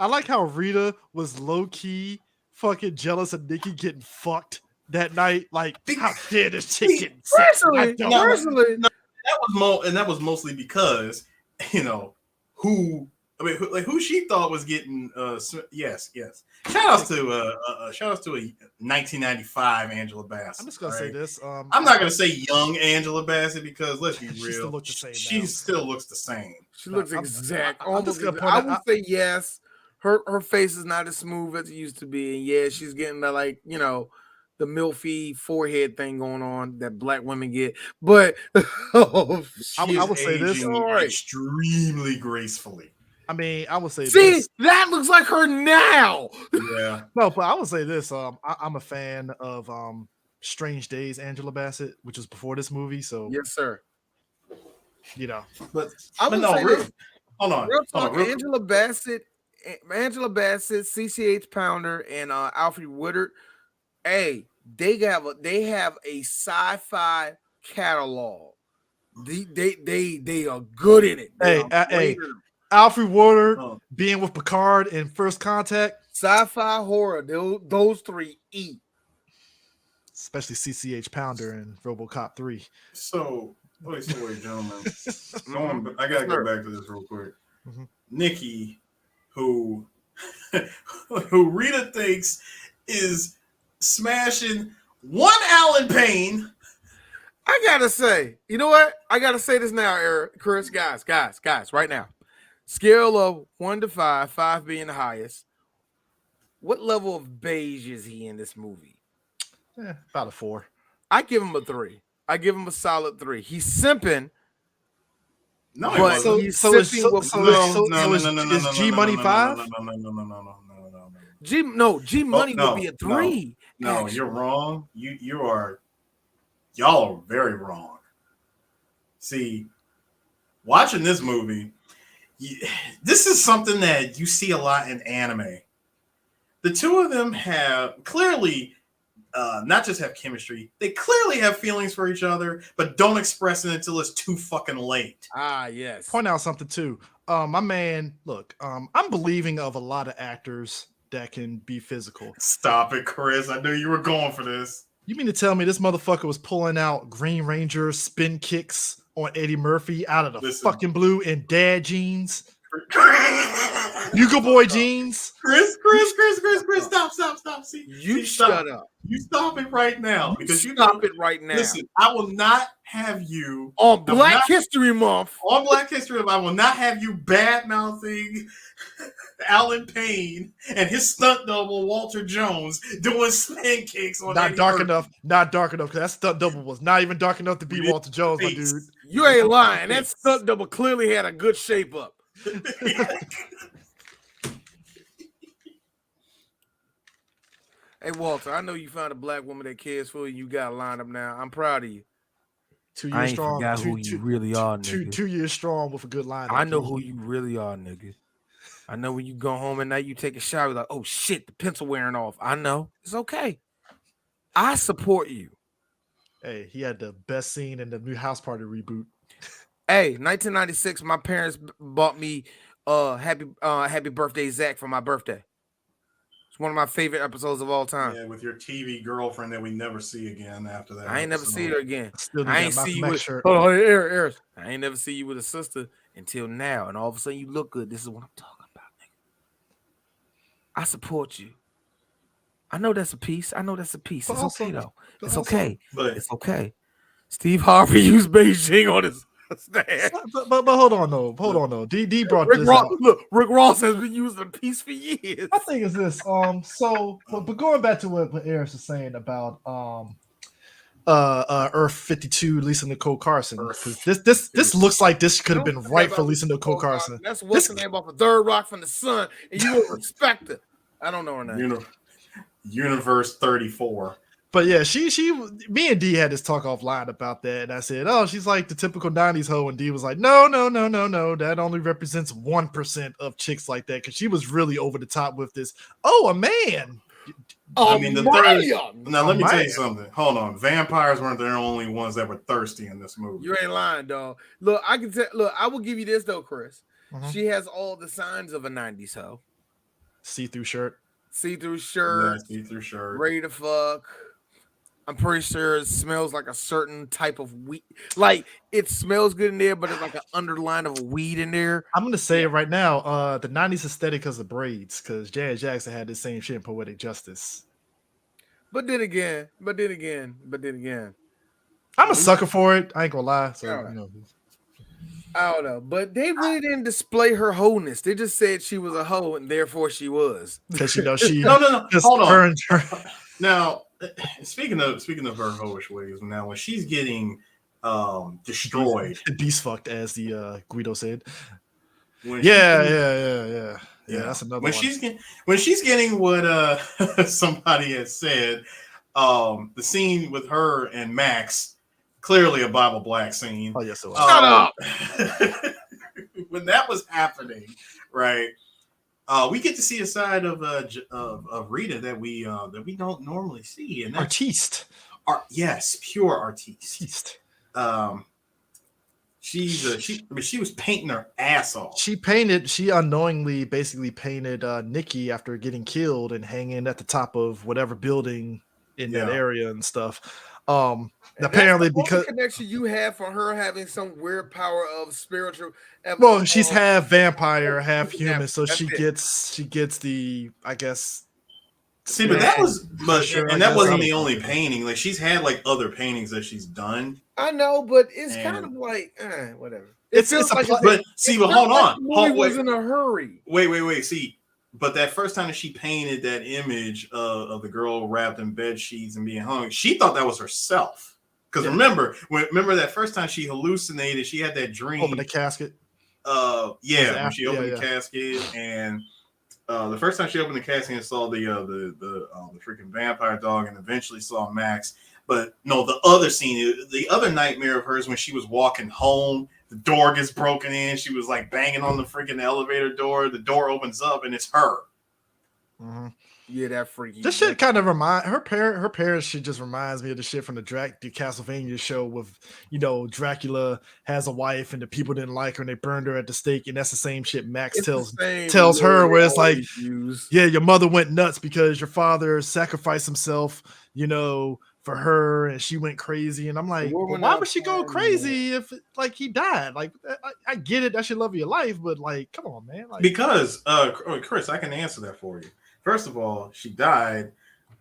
was low key fucking jealous of Nikki getting fucked that night. Like, how dare this chick getting personally? That was mostly because who she thought was getting. Yes. Shout outs to a 1995 Angela Bassett. I'm just gonna say this. I'm not gonna say young Angela Bassett because let's be real, she still looks the same. She still looks the same. She looks exact. I would say yes. Her face is not as smooth as it used to be, and yeah, she's getting the milfy forehead thing going on that black women get. But oh, I would say this. Aging All right. extremely gracefully. I mean, I would say See, this. that looks like her now. Yeah. No, but I would say this. I'm a fan of Strange Days, Angela Bassett, which was before this movie. So Yes, sir. you know, But I would say real, this. hold on. Real Hold talk, on. Angela Bassett, CCH Pounder, and Alfred Woodard. Hey, they have a sci-fi catalog. They are good in it. Hey, Alfred Woodard being with Picard in First Contact, sci-fi horror. Those three eat. Especially CCH Pounder and RoboCop 3. So wait, gentlemen. I gotta go back to this real quick. Mhm. Nikki, who Rita thinks is smashing one Alan Payne. I gotta say, you know what? I gotta say this now, Eric, Chris, guys, right now. Scale of 1 to 5, 5 being the highest. What level of beige is he in this movie? About a 4. I give him a 3. I give him a solid 3. He's simping. No, but so he's is G Money 5? G Money would be a 3. No, you're wrong. Y'all are very wrong. See, watching this movie, this is something that you see a lot in anime. The two of them have clearly not just have chemistry, they clearly have feelings for each other, but don't express it until it's too fucking late. Ah, yes. Point out something too. My man, look, I'm believing of a lot of actors that can be physical. Stop it, Chris. I knew you were going for this. You mean to tell me this motherfucker was pulling out Green Ranger spin kicks on Eddie Murphy out of the fucking blue in dad jeans? Bugle Boy jeans? Chris, stop. See, shut up. You stop it right now. Because you stop it right now. Listen, I will not have you on Black History Month. On Black History Month, I will not have you bad mouthing Alan Payne and his stunt double Walter Jones doing spin kicks on not dark enough, because that stunt double was not even dark enough to be Walter Jones, my dude. You ain't lying. That stunt double clearly had a good shape up. Hey Walter, I know you found a black woman that cares for you. You got lined up now. I'm proud of you. 2 years strong. Forgot who you really are, nigga. 2 years strong with a good lineup. I know who you really are, nigga. I know when you go home at night, you take a shower, you're like, oh shit, the pencil wearing off. I know. It's okay. I support you. Hey, he had the best scene in the new House Party reboot. Hey, 1996, my parents bought me Happy Birthday, Zach, for my birthday. It's one of my favorite episodes of all time. Yeah, with your TV girlfriend that we never see again after that. I ain't never see her again. I ain't see you with hold on, Eric. I ain't never see you with a sister until now, and all of a sudden you look good. This is what I'm talking about, nigga. I support you. I know that's a piece. It's okay though. It's okay. It's okay. Steve Harvey used Beijing on his stand. But hold on though. D brought Rick this Ross, up. look, Rick Ross has been using a piece for years. My thing is this. But going back to what Eris was saying about Earth 52, Lisa Nicole Carson. This looks like this could have been right for Lisa Nicole Carson. That's what's the name off a Third Rock from the Sun, and you will respect it. I don't know her name. Universe 34. But yeah, me and D had this talk offline about that, and I said, "Oh, she's like the typical '90s hoe," and D was like, "No, that only represents 1% of chicks like that," because she was really over the top with this. Oh, a man. I mean, now let me tell you something. Hold on, vampires weren't the only ones that were thirsty in this movie. You ain't lying, dog. Look, I can tell. Look, I will give you this though, Chris. Mm-hmm. She has all the signs of a '90s hoe. See-through shirt. See-through shirt. Yeah, see-through shirt. Ready to fuck. I'm pretty sure it smells like a certain type of weed. Like it smells good in there, but it's like an underline of weed in there. I'm gonna say it right now. The '90s aesthetic because of braids, because Janet Jackson had the same shit in Poetic Justice. But then again, I'm a sucker for it. I ain't gonna lie. So I don't know, but they really didn't display her wholeness. They just said she was a hoe, and therefore she was. Because she no. Hold on. Her. Now, speaking of her hoish ways, now when she's getting destroyed, beast fucked, as the Guido said. Yeah. That's another when one. When she's getting what somebody has said, the scene with her and Max, clearly a Bible Black scene. Oh yes, it was. Shut up. When that was happening, right? We get to see a side of Rita that we don't normally see, and that's artiste. Yes, pure artiste. She was painting her ass off. She unknowingly basically painted Nikki after getting killed and hanging at the top of whatever building in that area and stuff. Apparently because connection you have for her having some weird power of spiritual. Well, she's half vampire, half human, so she gets the, I guess. See, but that wasn't the only painting. Like, she's had like other paintings that she's done. I know, but it's kind of like whatever. But hold on. Movie was in a hurry. Wait. See, but that first time that she painted that image of the girl wrapped in bed sheets and being hung, she thought that was herself. Because remember that first time she hallucinated, she had that dream. Open the casket. When she opened the casket, and the first time she opened the casket and saw the freaking vampire dog, and eventually saw Max. But no, the other scene, the other nightmare of hers, when she was walking home, the door gets broken in. She was like banging on the freaking elevator door. The door opens up, and it's her. Mm-hmm. Yeah, that freaky. This shit kind of her parents shit just reminds me of the shit from the Castlevania show with, Dracula has a wife and the people didn't like her and they burned her at the stake, and that's the same shit Max tells her, where it's like, your mother went nuts because your father sacrificed himself, for her, and she went crazy. And I'm like, why would she go crazy if like he died? Like, I get it, that should love your life, but like, come on, man. Like, because Chris, I can answer that for you. First of all, she died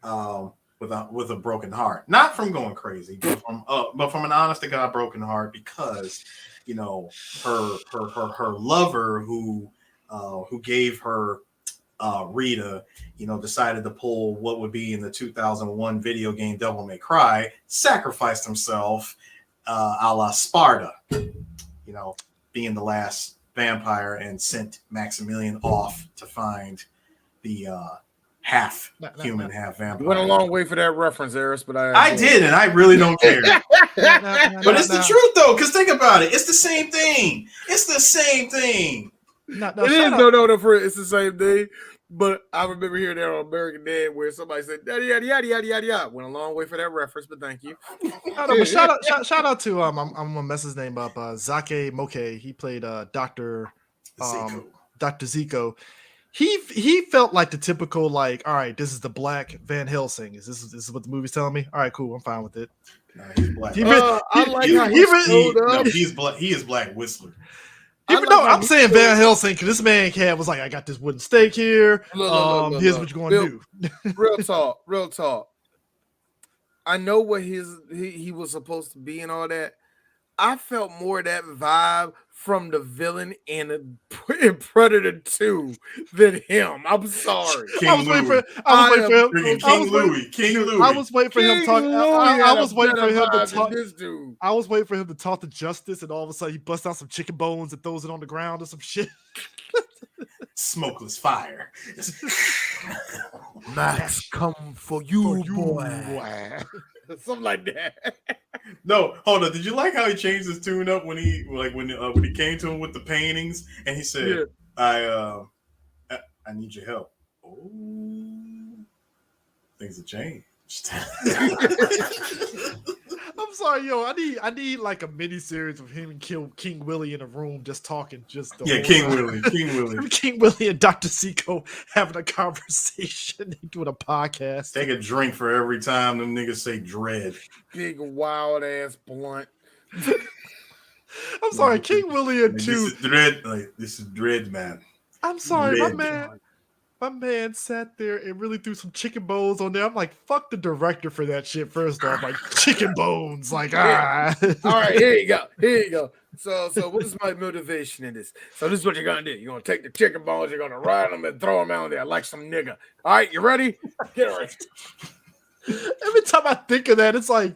with a broken heart, not from going crazy, but from an honest to God broken heart, because her lover who gave her Rita, decided to pull what would be in the 2001 video game Devil May Cry, sacrificed himself a la Sparta, being the last vampire, and sent Maximilian off to find the half human, half vampire. You went a long way for that reference, Eris, but I did, and I really don't care. But it's the truth, though, because think about it. It's the same thing. It's the same thing. It's the same thing. But I remember hearing that on American Dad where somebody said yada yada yada yada yada yada. Went a long way for that reference, but thank you. Shout out to I'm gonna mess his name up. Zake Moke. He played Dr. Zico. He felt like the typical, like, all right, this is the black Van Helsing. This is what the movie's telling me? All right, cool, I'm fine with it. He's black. He's black. He is Black Whistler. Even though I'm saying Van Helsing, because this man was like, I got this wooden stake here. Look, here's what you're going to do. Real talk. I know what he was supposed to be and all that. I felt more of that vibe from the villain in Predator 2 than him. I'm sorry. I was waiting for him to talk to Justice, and all of a sudden he busts out some chicken bones and throws it on the ground or some shit. Smokeless fire. Max, come for you, boy. Something like that. No, hold on. Did you like how he changed his tune up when he came to him with the paintings and he said, I need your help. Oh, things have changed. I'm sorry, yo. I need like a mini series of him and King Willie in a room just talking. King Willie and Dr. Zico having a conversation, doing a podcast. Take a drink for every time them niggas say dread. Big wild ass blunt. I'm sorry, King Willie and two. This is dread, man. I'm sorry, my man sat there and really threw some chicken bones on there. I'm like, fuck the director for that shit. First off, like, chicken bones, like, All right, here you go. So what is my motivation in this? So this is what you're gonna do. You're gonna take the chicken bones, you're gonna ride them and throw them out there like some nigga. All right, you ready? Get ready. Every time I think of that, it's like,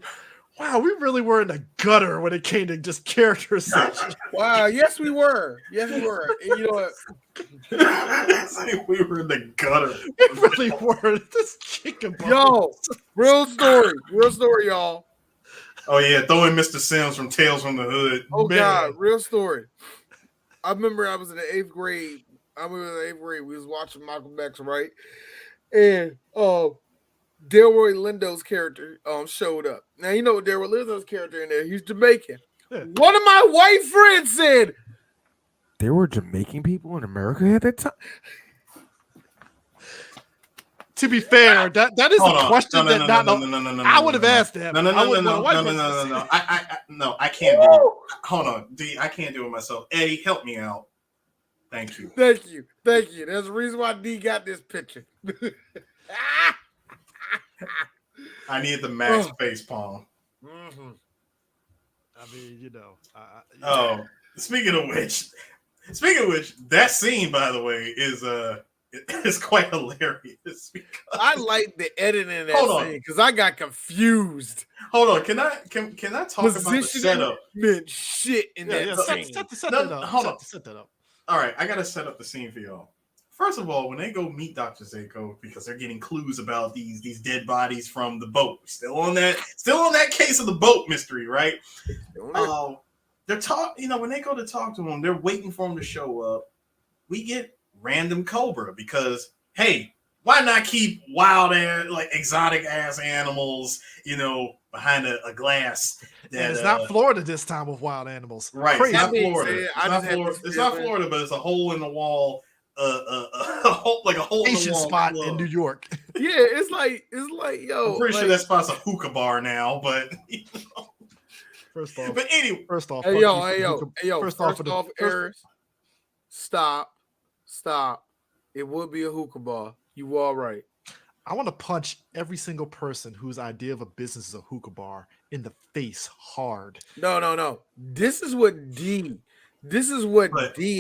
wow, we really were in the gutter when it came to just characterization. Wow, yes, we were. Yes, we were. And you know what? It's like we were in the gutter. We really were. This chicken bones. Yo, real story, y'all. Oh yeah, throw in Mr. Sims from Tales from the Hood. Oh Man. God, real story. I remember I was in the 8th grade. We was watching Malcolm X, right? And Delroy Lindo's character showed up. Now you know Delroy Lindo's character in there. He's Jamaican. Yeah. One of my white friends said, There were Jamaican people in America at that time. To be fair, that is a question that no. I would have asked that. No. I can't do it. Hold on, D. I can't do it myself. Eddie, help me out. Thank you. Thank you. There's a reason why D got this picture. I need the Max face palm. Mm-hmm. I mean, you know. Oh, speaking of which, that scene, by the way, is quite hilarious. Because I like the editing in that scene because I got confused. Hold on, can I talk about the setup? Meant shit in that scene. Set that up. All right, I gotta set up the scene for y'all. First of all, when they go meet Dr. Zako, because they're getting clues about these dead bodies from the boat. Still on that case of the boat mystery, right? They're when they go to talk to him, they're waiting for him to show up. We get random Cobra because, hey, why not keep wild ass, like exotic ass animals, behind a glass? And it's not Florida this time with wild animals. Right. Crazy. It's not Florida. It's not Florida, but it's a hole in the wall. A hole in the wall spot club in New York. Yeah, it's like yo. I'm pretty sure that spot's a hookah bar now, but First off, hey yo. First off, Eris, stop. It would be a hookah bar. You all right? I want to punch every single person whose idea of a business is a hookah bar in the face hard. No. This is what D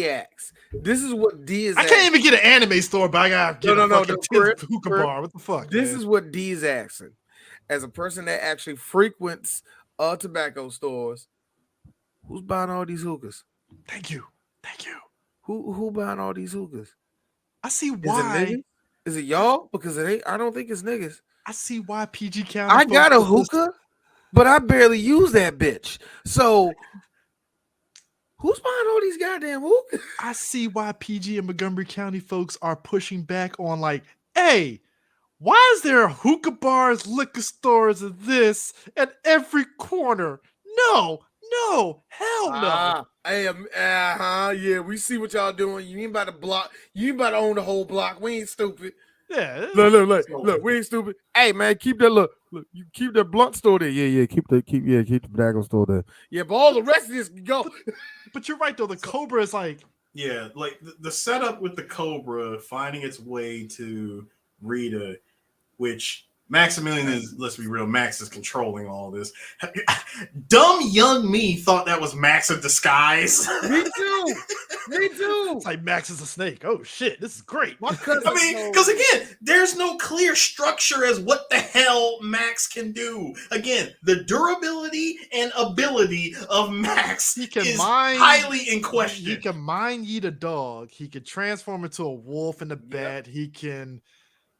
acts. This is what D is. I can't even get an anime store, but I gotta get a hookah bar. What the fuck? This is what D is asking. As a person that actually frequents tobacco stores, who's buying all these hookahs? Thank you. Who buying all these hookahs? I see why. Is it y'all? Because it ain't. I don't think it's niggas. I see why PG County. I got a hookah, but I barely use that bitch. So who's buying all these goddamn hookahs? I see why PG and Montgomery County folks are pushing back on like, hey, why is there hookah bars, liquor stores, and this at every corner? No, hell no. Yeah, we see what y'all doing. You ain't about to block. You ain't about to own the whole block. We ain't stupid. Yeah. Look, we ain't stupid. Hey man, keep that look. You keep that blunt store there. Yeah, keep the tobacco store there. Yeah, but all the rest of this can go. But you're right though. The Cobra is like, yeah, like the setup with the Cobra finding its way to Rita, which Maximilian is, let's be real, Max is controlling all this. Dumb young me thought that was Max in disguise. Me too. It's like Max is a snake. Oh shit, this is great. I mean, because again, there's no clear structure as what the hell Max can do. Again, the durability and ability of Max is highly in question. He can mind eat a dog. He can transform into a wolf and a bat. He can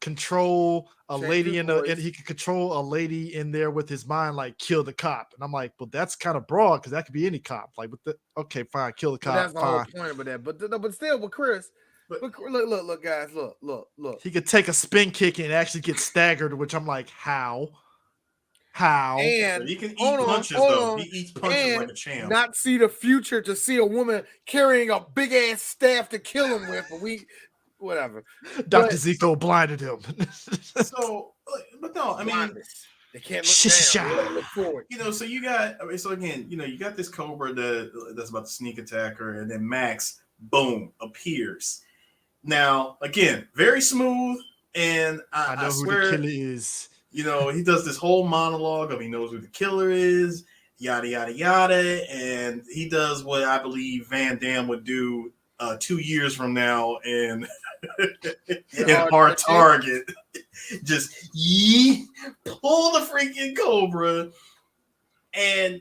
control a lady and he can control a lady in there with his mind, like kill the cop. And I'm like, well, that's kind of broad because that could be any cop. Like, okay, fine, kill the cop. But that's the whole point of that. But still, with Chris, look, guys, look. He could take a spin kick and actually get staggered, which I'm like, how? And he can eat punches though. He eats punches like a champ. Not see the future to see a woman carrying a big ass staff to kill him with, but whatever. Dr. Zico blinded him. But no, I mean, they can't look down. They gotta look forward. So you got, you got this Cobra that's about to sneak attack her, and then Max, boom, appears. Now, again, very smooth, and I know who the killer is. He does this whole monologue of he knows who the killer is, yada yada yada, and he does what I believe Van Damme would do 2 years from now in Hard Target. just pull the freaking cobra, and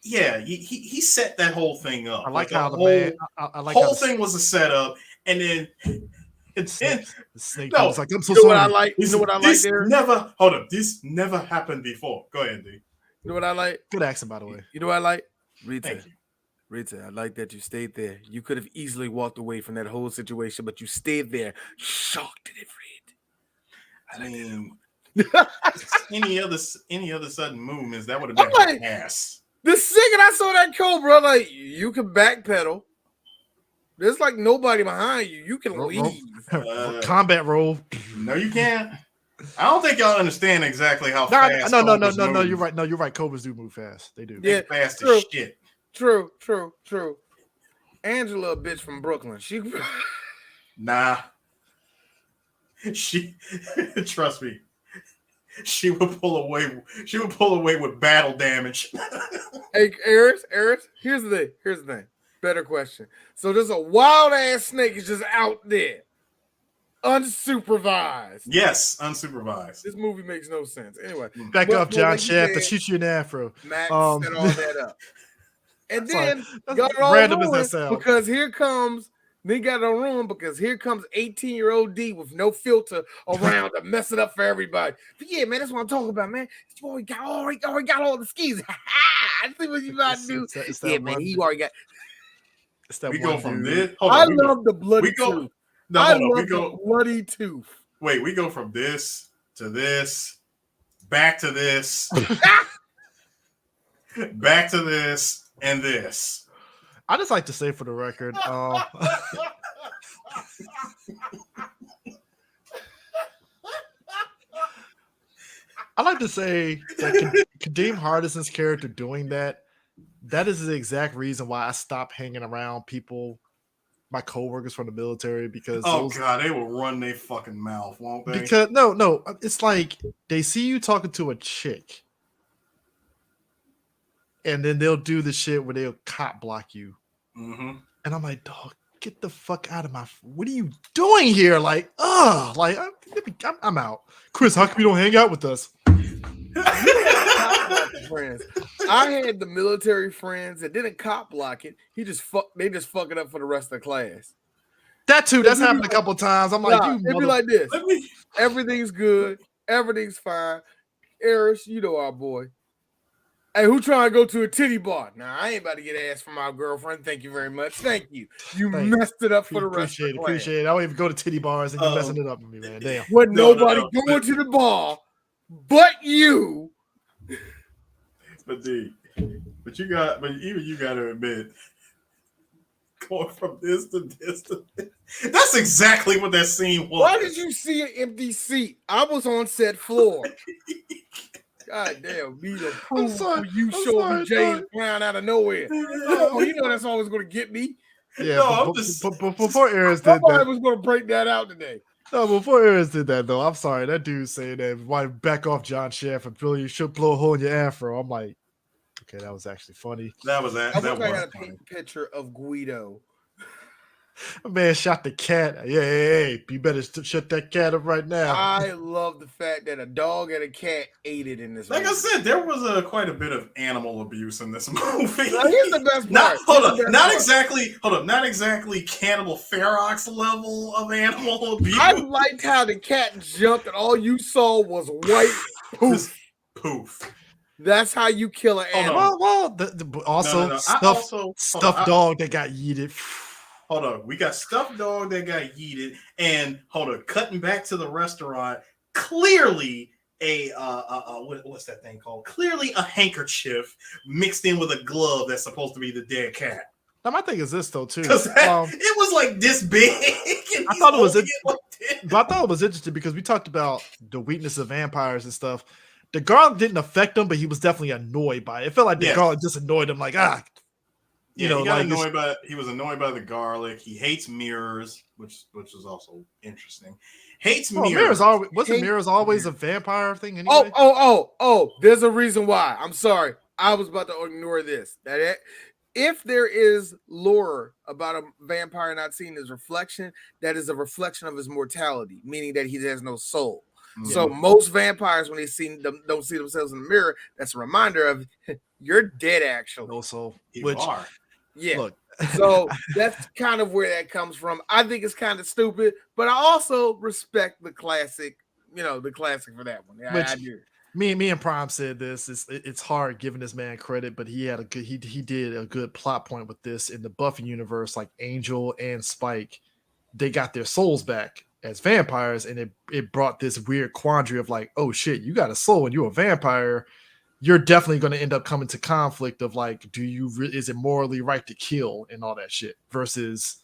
yeah, he set that whole thing up. I like the how the whole, man. I like whole how thing was a setup, and then the snake no, was like, "I'm so You know what I sorry." like? You know what I like there? This never happened before. Go ahead, D. You know what I like? Good accent, by the way. You know what I like? Rita. Thank you. Rita, I like that you stayed there. You could have easily walked away from that whole situation, but you stayed there, shocked and afraid. I mean, any other sudden movements that would have been like, ass. The second I saw that cobra, I'm like, you can backpedal. There's like nobody behind you. You can leave. Combat roll. No, you can't. I don't think y'all understand exactly how fast. No. Cobras You're move. right. No, you're right. Cobras do move fast. They do. Yeah, Fast true. as shit. True. Angela, a bitch from Brooklyn. She Nah. She trust me. She would pull away. She would pull away with battle damage. Hey, Eris, here's the thing. Better question. So there's a wild ass snake is just out there, unsupervised. Yes, unsupervised. This movie makes no sense. Anyway, Back up, John like Shaft. To shoot you in the afro. Max set all that up, and then That's got it all random as ruined that sound. because here comes. They got it all ruined because here comes 18-year-old D with no filter around to mess it up for everybody. But yeah, man, that's what I'm talking about, man. You already got all the skis. I see what you about to do. Yeah, man, you already got. We go from this. I love the bloody tooth. No, hold on. We go bloody tooth. Wait, we go from this to this, back to this, back to this, and this. I just like to say for the record, I like to say that Kadeem Hardison's character doing that is the exact reason why I stopped hanging around people, my coworkers from the military, because God, they will run their fucking mouth, won't they? Because no, it's like they see you talking to a chick, and then they'll do the shit where they'll cop block you. Mm-hmm. And I'm like, dog, get the fuck out of my. What are you doing here? Like, I'm out. Chris, how come you don't hang out with us? Friends. I had the military friends that didn't cop block it. They just fuck it up for the rest of the class. That too. That's happened a couple times. I'm like, it'd be like this. Everything's good. Everything's fine. Eris, you know our boy. Hey, who trying to go to a titty bar? Nah, I ain't about to get ass from my girlfriend. Thank you very much. Thank you. You messed it up for the rest of the class. Appreciate it. I don't even go to titty bars and you're messing it up with me, man. Damn. When nobody going to the bar but you. But even you got to admit, going from this to this to this, that's exactly what that scene was. Why did you see an empty seat? I was on set floor. God damn, me the proof you showed me James Brown out of nowhere. Oh, you know that's always going to get me. Yeah, no, before Eris did that, somebody was going to break that out today. No, before Eris did that though, I'm sorry. That dude saying that why back off John Shaft and you should blow a hole in your afro. I'm like, okay, that was actually funny. That was that. I wish I got a picture of Guido. Man shot the cat. Hey, you better shut that cat up right now. I love the fact that a dog and a cat ate it in this movie. I said, there was quite a bit of animal abuse in this movie. Now, here's the best part. Not exactly Cannibal Ferox level of animal abuse. I liked how the cat jumped and all you saw was white poof. Poof. That's how you kill an animal. Stuffed dog that got yeeted. Hold on, we got stuffed dog that got yeeted, and cutting back to the restaurant. Clearly, what's that thing called? Clearly, a handkerchief mixed in with a glove that's supposed to be the dead cat. Now, my thing is this though too. Because it was like this big. I thought it was interesting because we talked about the weakness of vampires and stuff. The garlic didn't affect him, but he was definitely annoyed by it. It felt like the garlic just annoyed him. Like he was annoyed by the garlic. He hates mirrors, which was also interesting. Hates mirrors. Mirrors always a vampire thing anyway? Oh, there's a reason why. I'm sorry. I was about to ignore this. If there is lore about a vampire not seeing his reflection, that is a reflection of his mortality, meaning that he has no soul. So most vampires, when they don't see themselves in the mirror, that's a reminder of you're dead. Actually, No soul. You are. Yeah. Look. So that's kind of where that comes from. I think it's kind of stupid, but I also respect the classic. The classic for that one. I do. Me and Prime said this. It's hard giving this man credit, but he did a good plot point with this in the Buffy universe. Like Angel and Spike, they got their souls back as vampires, and it brought this weird quandary of like, oh shit, you got a soul and you're a vampire. You're definitely going to end up coming to conflict of like, is it morally right to kill and all that shit versus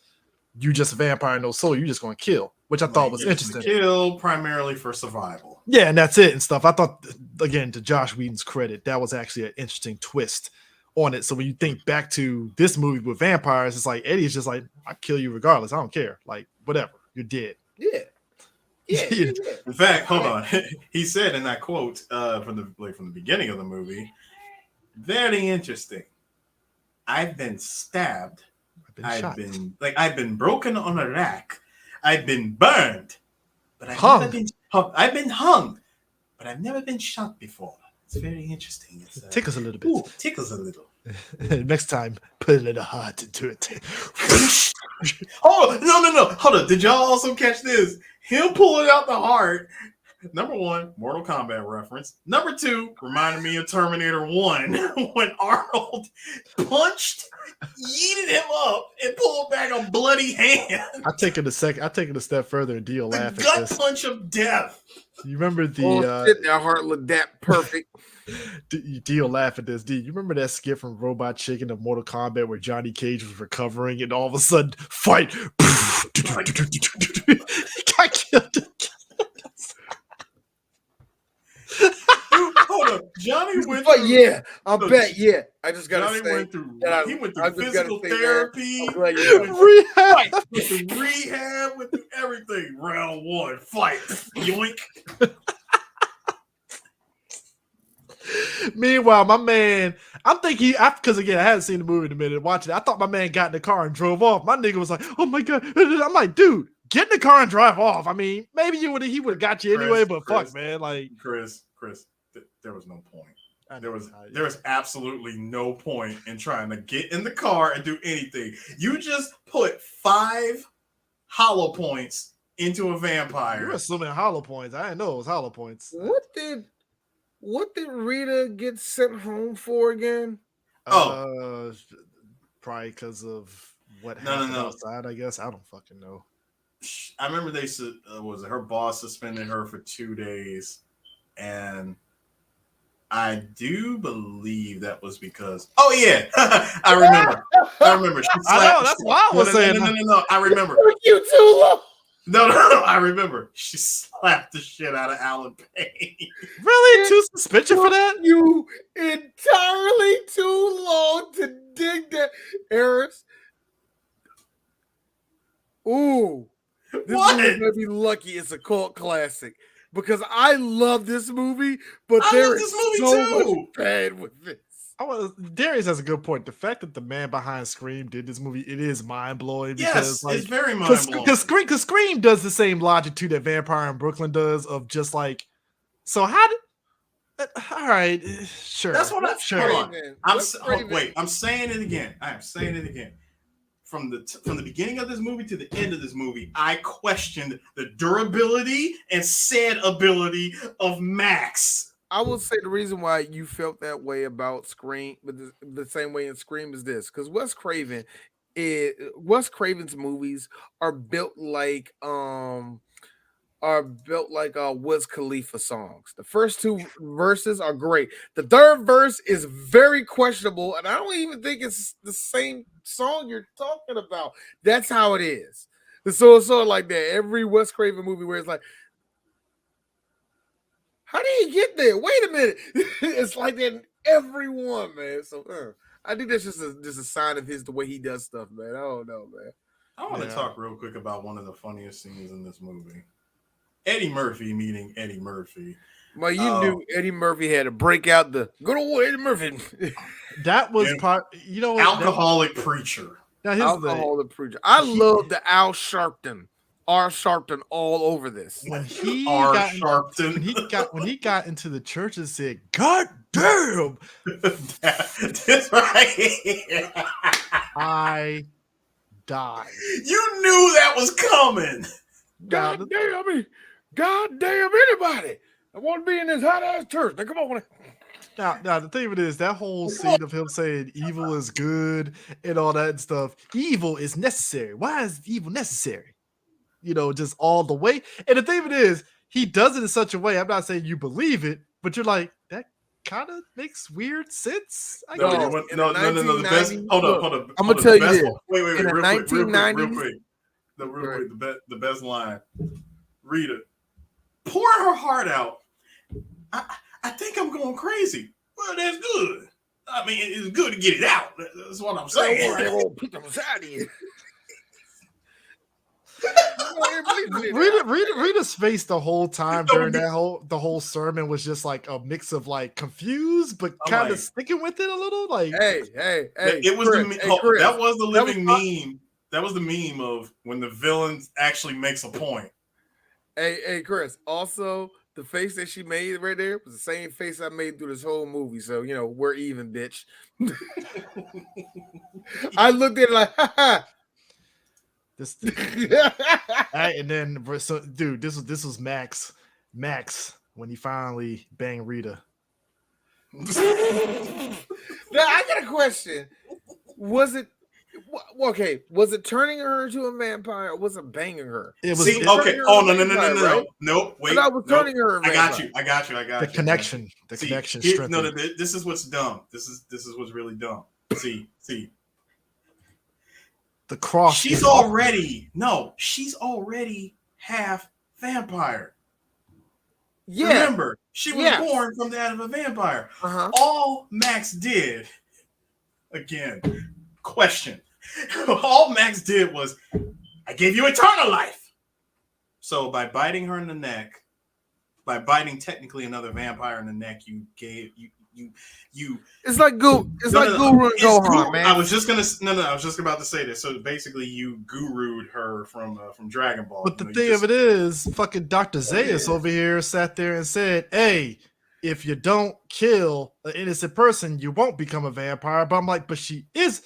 you just a vampire, no soul, you just going to kill, which I thought was interesting. Kill primarily for survival. Yeah, and that's it and stuff. I thought, again, to Josh Whedon's credit, that was actually an interesting twist on it. So when you think back to this movie with vampires, it's like Eddie's just like, I kill you regardless. I don't care. Like, whatever, you're dead. Yeah. In fact, hold on. He said in that quote from the beginning of the movie, very interesting. I've been stabbed. I've been broken on a rack. I've been burned, but I've been hung, but I've never been shot before. It's very interesting. Tickles a little bit. Ooh, tickles a little. Next time, put a little heart into it. Oh, no. Hold on. Did y'all also catch this? Him pulling out the heart. Number one, Mortal Kombat reference. Number two, reminded me of Terminator 1 when Arnold punched, yeeted him up, and pulled back a bloody hand. I take it a step further and Dio laugh at this. Gut punch of death. You remember that heart looked that perfect. Dio laugh at this. You remember that skit from Robot Chicken of Mortal Kombat where Johnny Cage was recovering and all of a sudden fight. Got killed. Hold on. Johnny went through. Yeah, I bet. Yeah, I just gotta Johnny say. Went through physical therapy. Rehab. Rehab, went through everything. Round one, fight. Yoink. Meanwhile, my man, I'm thinking, because again, I hadn't seen the movie in a minute. Watching it, I thought my man got in the car and drove off. My nigga was like, "Oh my god!" I'm like, "Dude, get in the car and drive off." I mean, maybe he would have got you anyway, but fuck, man, like Chris, there was no point. There was absolutely no point in trying to get in the car and do anything. You just put 5 hollow points into a vampire. You're assuming hollow points. I didn't know it was hollow points. What did Rita get sent home for again? Probably because of what happened outside, I guess. I don't fucking know. I remember they said her boss suspended her for 2 days, and I do believe that was because. Oh yeah, I remember. She slapped, I know that's why I was saying. No. I remember. You too long. No. I remember. She slapped the shit out of Alan Payne. Really? 2 suspension for that? You entirely too long to dig that, Eris. Ooh. This movie's gonna be lucky it's a cult classic. Because I love this movie, but there is so much bad with this. Darius has a good point. The fact that the man behind Scream did this movie, it is mind blowing. Yes, it's very mind blowing. Because Scream does the same logic too that Vampire in Brooklyn does of just like, so how did? All right, sure. That's what I'm sure. I'm saying it again. I am saying it again. From the beginning of this movie to the end of this movie, I questioned the durability and sad ability of Max. I will say the reason why you felt that way about Scream, but the same way in Scream is this, because Wes Craven's movies are built like Wiz Khalifa songs. The first 2 verses are great. The third verse is very questionable, and I don't even think it's the same song you're talking about. That's how it is. So it's sort of like that. Every Wes Craven movie where it's like, how did he get there? Wait a minute. It's like that in every one, man. So I think that's just a sign of the way he does stuff, man. I don't know, man. I want to talk real quick about one of the funniest scenes in this movie. Eddie Murphy meeting Eddie Murphy. Well, you knew Eddie Murphy had to break out the good old Eddie Murphy. That was alcoholic preacher. Alcoholic preacher. I love the Al Sharpton R. Sharpton all over this. When he R. got Sharpton. when he got into the church and said, "God damn," That's right. I died. You knew that was coming. God damn anybody. I want to be in this hot ass church. Now come on. Now the thing of it is that whole scene of him saying evil is good and all that stuff. Evil is necessary. Why is evil necessary? You know, just all the way. And the thing of it is, he does it in such a way. I'm not saying you believe it, but you're like, that kind of makes weird sense. No. The best. Hold up. I'm gonna tell you this. Wait, In the real quick. Right. The best line. Rita, pour her heart out. I think I'm going crazy. Well, that's good. I mean, it's good to get it out. That's what I'm saying. They won't put them aside here. Rita's face the whole time during the whole sermon was just like a mix of like confused but kind of sticking with it a little. Like, hey, it was Chris, that was the living meme. That was the meme of when the villain actually makes a point. Hey, Chris. Also, the face that she made right there was the same face I made through this whole movie. So, you know, we're even, bitch. I looked at it like, ha ha. And then, so, dude, this was Max when he finally banged Rita. Now, I got a question. Was it turning her into a vampire or was it banging her? It was. Okay. Oh, no. Right? Nope. Wait. I was turning her. I got you. The connection. The connection. No, this is what's dumb. This is what's really dumb. See. The cross. She's already half vampire. Yeah. Remember, she was born from that of a vampire. Uh-huh. All Max did, again, question. All Max did was, I gave you eternal life. So by biting her in the neck, by biting technically another vampire in the neck, you. It's like Guru and Gohan, man. I was just about to say this. So basically, you guru'd her from Dragon Ball. But the thing of it is, fucking Dr. Zayas over here sat there and said, "Hey, if you don't kill an innocent person, you won't become a vampire." But I'm like, but she is.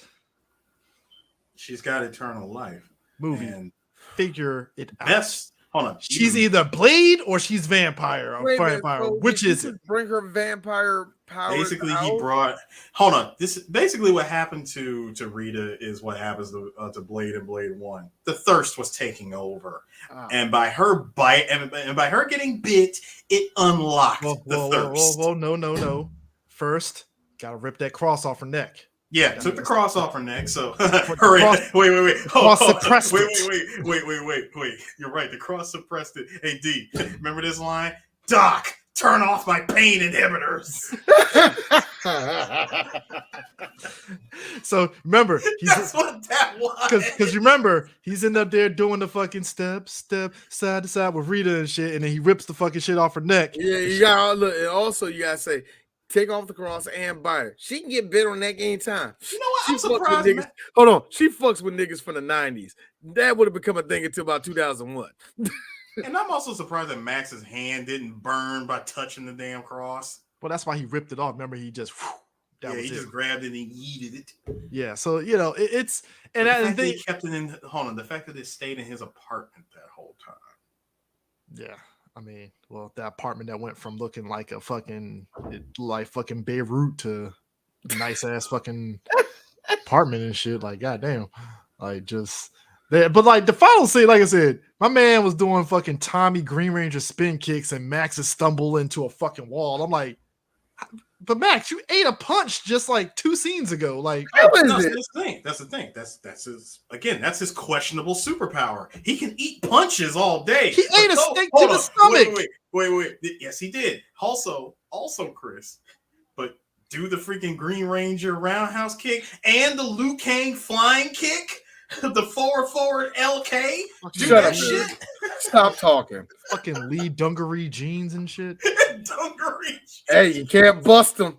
She's got eternal life. Movie. And figure it out. Hold on. She's either Blade or she's vampire. Vampire. Which is it? Bring her vampire power. Basically, he brought. Hold on. This basically what happened to Rita is what happens to Blade and Blade 1. The thirst was taking over, and by her bite and by her getting bit, it unlocked the thirst. Whoa, no. First, gotta rip that cross off her neck. Yeah, took the cross off her neck. So wait. Suppressed it. Wait. You're right. The cross suppressed it. Hey D, remember this line? Doc, turn off my pain inhibitors. So remember, that's what that was. Because remember, he's in up there doing the fucking step, side to side with Rita and shit, and then he rips the fucking shit off her neck. Yeah, you gotta look. And also, you gotta say, take off the cross and bite her. She can get bit on neck anytime. You know what? I'm surprised. Hold on. She fucks with niggas from the 90s. That would have become a thing until about 2001. And I'm also surprised that Max's hand didn't burn by touching the damn cross. Well, that's why he ripped it off. Remember, he just just grabbed it and yeeted it. Yeah, so you know it's and the fact that he kept it in. Hold on, the fact that it stayed in his apartment that whole time. Yeah. I mean, well, that apartment that went from looking like a fucking Beirut to nice ass fucking apartment and shit. Like, goddamn, like just that. But like the final scene, like I said, my man was doing fucking Tommy Green Ranger spin kicks, and Max is stumbled into a fucking wall. I'm like, but Max, you ate a punch just like 2 scenes ago. Like, that's the thing. That's his That's his questionable superpower. He can eat punches all day. He ate a steak to the stomach. Wait. Yes, he did. Also, Chris. But do the freaking Green Ranger roundhouse kick and the Liu Kang flying kick. The forward LK. Do that shit. Stop talking. Fucking Lee Dungaree jeans and shit. Dungaree. Hey, you can't bust them.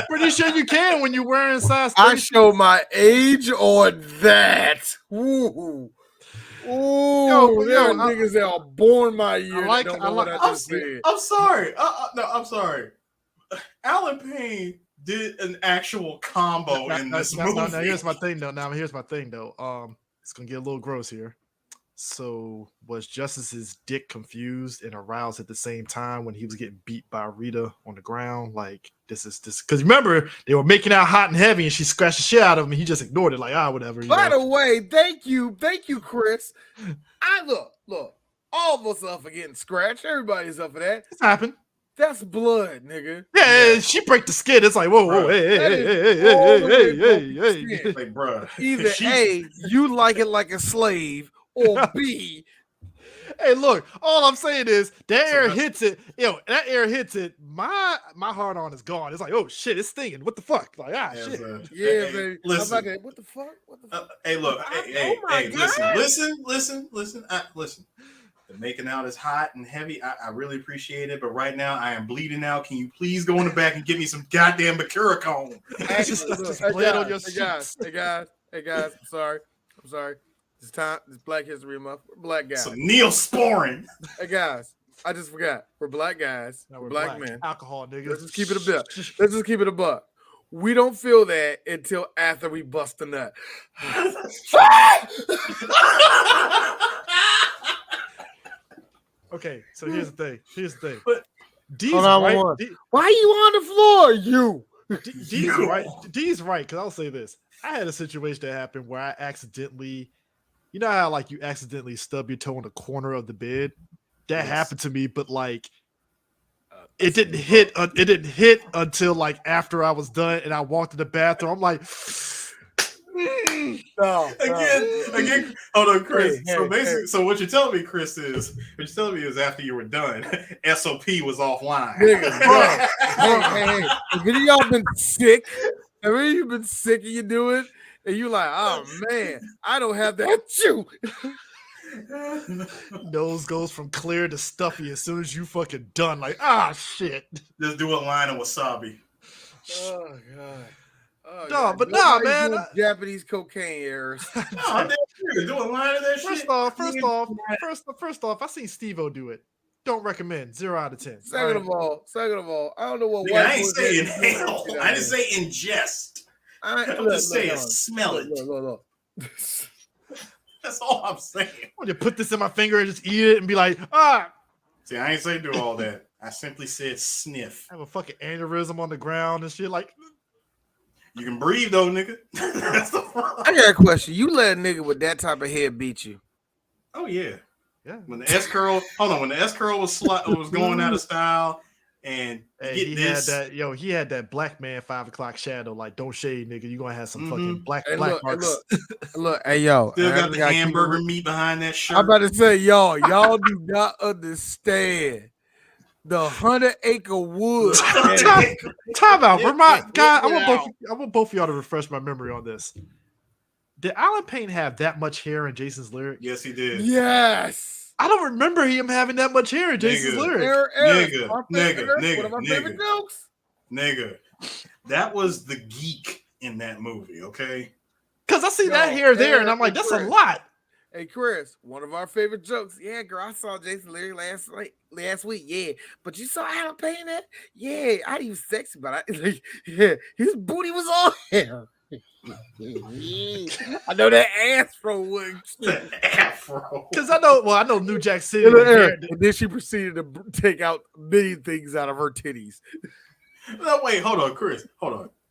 Pretty sure you can when you're wearing size 30. I show my age on that. Ooh. Ooh, there are niggas that are born my year that don't know what I just said. I'm sorry. No, I'm sorry. Alan Payne did an actual combo in this movie. Now here's my thing though. It's gonna get a little gross here. So was Justice's dick confused and aroused at the same time when he was getting beat by Rita on the ground? Like this because remember they were making out hot and heavy and she scratched the shit out of him and he just ignored it like whatever. By the way, thank you, Chris. Look, all of us are up for getting scratched. Everybody's up for that. It's happened. That's blood, nigga. Yeah, she break the skin. It's like whoa, hey. Like, bro. Either A, you like it like a slave, or B. Hey, look, all I'm saying is that air hits it. That air hits it. My heart on is gone. It's like, oh shit, it's stinging. What the fuck? Like, shit. Yeah, baby. Listen. What the fuck? Hey, look. Listen. Listen. The making out is hot and heavy. I really appreciate it, but right now I am bleeding out. Can you please go in the back and get me some goddamn Bakura cone? Hey guys, I'm sorry. It's time. It's Black History Month. We're black guys. Some Neosporin. Hey guys, I just forgot. We're black guys. No, we're black men. Alcohol, nigga. Let's just keep it a bit. Let's just keep it a buck. We don't feel that until after we bust a nut. Okay, so here's the thing. But D's right. Why are you on the floor? You. D's right. D's right. Because I'll say this: I had a situation that happened where I accidentally, you know how like you accidentally stub your toe in the corner of the bed. That happened to me, but like it didn't hit. It didn't hit until like after I was done, and I walked to the bathroom. I'm like. Again, hold on, Chris. So what you're telling me, Chris, is after you were done, SOP was offline. Nigga, hey, have any of y'all been sick? Have any of you been sick and you do it? And you like, oh man, I don't have that chew. Nose goes from clear to stuffy as soon as you fucking done. Like, shit. Just do a line of wasabi. Oh god. Man. Japanese cocaine errors. Doing line of that shit. First off, I seen Steve-O do it. Don't recommend. 0 out of 10. Second of all, I don't know what. I ain't say inhale. I didn't say ingest. I just say smell it. Look. That's all I'm saying. When you put this in my finger and just eat it and be like, See, I ain't say do all that. I simply said sniff. I have a fucking aneurysm on the ground and shit. Like. You can breathe though, nigga. I got a question. You let a nigga with that type of head beat you? Oh yeah. When the S curl, when the S curl was going out of style, and he had that black man 5 o'clock shadow. Like, don't shade, nigga. You gonna have some fucking black marks. Look, hey yo, still got the hamburger meat behind that shirt. I'm about to say, y'all do not understand. The 100-acre wood. Time out. I want both of y'all to refresh my memory on this. Did Alan Payne have that much hair in Jason's lyric? Yes, he did. Yes. I don't remember him having that much hair in Jason's lyric. Nigga. One of my favorite jokes. Nigga. That was the geek in that movie, okay? Because I see that hair there, and I'm like, that's a lot. Hey Chris, one of our favorite jokes. Yeah, girl, I saw Jason Leary last week. Yeah, but you saw Alan Payne that? Yeah, I he was sexy, but his booty was on him. I know that afro was afro. Because I know New Jack City. And then she proceeded to take out many things out of her titties. No, wait, hold on,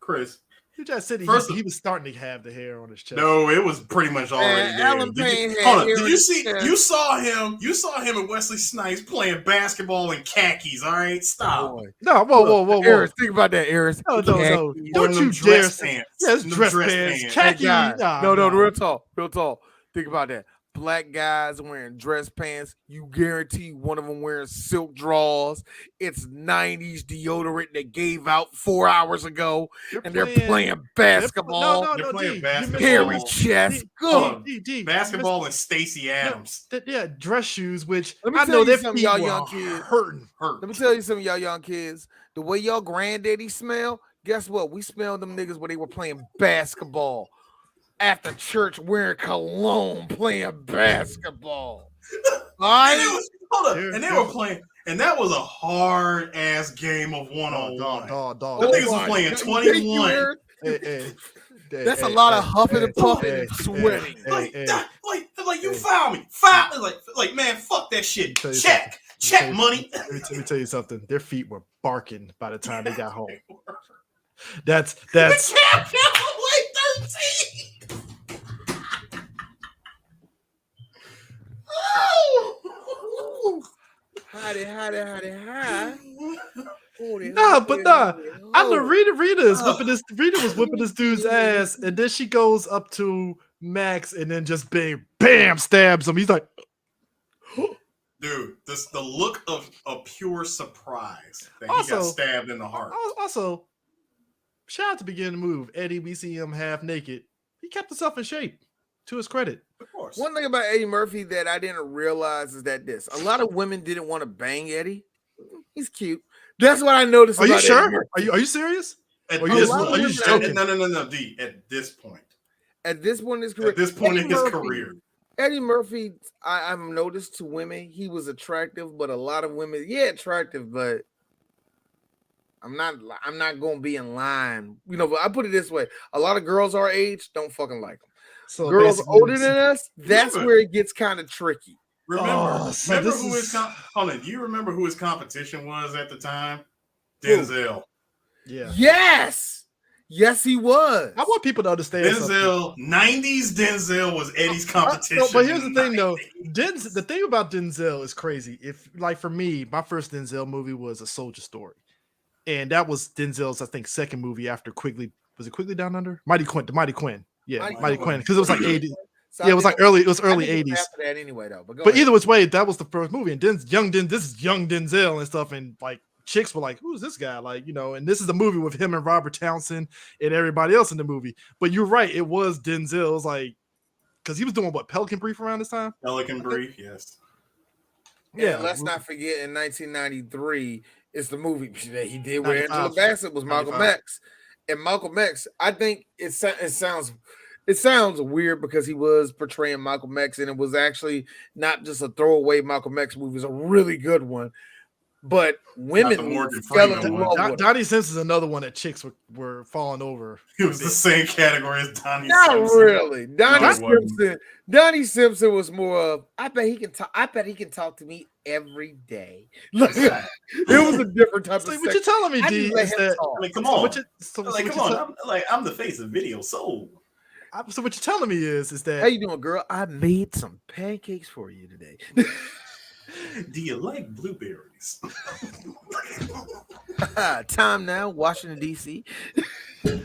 Chris. You just said he was starting to have the hair on his chest. No, it was pretty much already there. Alan Payne Did you see? You saw him and Wesley Snipes playing basketball in khakis. All right, stop. No, whoa. Eris, think about that, Eris. No. Don't you dare say yes, dress pants. Khaki. No, real talk. Think about that. Black guys wearing dress pants. You guarantee one of them wearing silk drawers. It's 90s deodorant that gave out 4 hours ago, they're playing basketball. They're playing basketball. Hairy chest. Good. Basketball and Stacey Adams. Dress shoes, which I know they're some y'all young kids hurting. Let me tell you something, y'all young kids. The way y'all granddaddy smell, Guess what? We smelled them niggas when they were playing basketball after church wearing cologne playing basketball. Hold up. And they were playing, and that was a hard ass game of 1-on-1. Dog. The niggas was playing 21. That's a lot of huffing and puffing and sweating. Like you foul me. Like man, fuck that shit. Check money. Let me tell you something. Their feet were barking by the time they got home. That's The champion of like 13. Hi. Nah. I know Rita was whipping this dude's ass, and then she goes up to Max and then just bam, stabs him. He's like, dude, the look of a pure surprise that he got stabbed in the heart. Also, shout out to beginning to move. Eddie, we see him half naked. He kept himself in shape, to his credit. Of course. One thing about Eddie Murphy that I didn't realize is that a lot of women didn't want to bang Eddie. He's cute. That's what I noticed. Are you sure? Are you serious? Are you joking? No, D. At this point. At this point in his career. At this point in his career. Eddie Murphy, I've noticed to women, he was attractive, but a lot of women, attractive, but I'm not gonna be in line. But I put it this way: a lot of girls our age don't fucking like him. So girls older than us, that's where it gets kind of tricky. Remember who his hold on, do you remember who his competition was at the time? Denzel. Yeah. Yes, he was. I want people to understand Denzel, 90s Denzel was Eddie's competition. But here's the thing, though. The thing about Denzel is crazy. If, like, for me, my first Denzel movie was A Soldier Story. And that was Denzel's, I think, second movie after Quigley. Was it Quigley Down Under? Mighty Quinn. Yeah, Mighty Quinn. Because it was like 80. So it was like early 80s. After that anyway, though. But either which way, that was the first movie. And this is young Denzel and stuff. And like chicks were like, who's this guy? Like, and this is a movie with him and Robert Townsend and everybody else in the movie. But you're right, it was Denzel. It was like, because he was doing what, Pelican Brief around this time? Pelican Brief, yes. Yeah, and let's not forget in 1993 is the movie that he did where Angela Bassett was Malcolm X. And Malcolm X, I think it sounds weird because he was portraying Malcolm X, and it was actually not just a throwaway Malcolm X movie. It was a really good one. But women fell in love with Donnie Simpson's another one that chicks were falling over. It was the same category as Donnie Not Simpson. Really. Donnie Simpson was more of, I bet he can talk to me every day. It was a different type of what you're telling me, D, is that, come on. I'm the face of video soul. So what you're telling me is that, how you doing, girl? I made some pancakes for you today. Do you like blueberries? Time now, Washington, D.C. I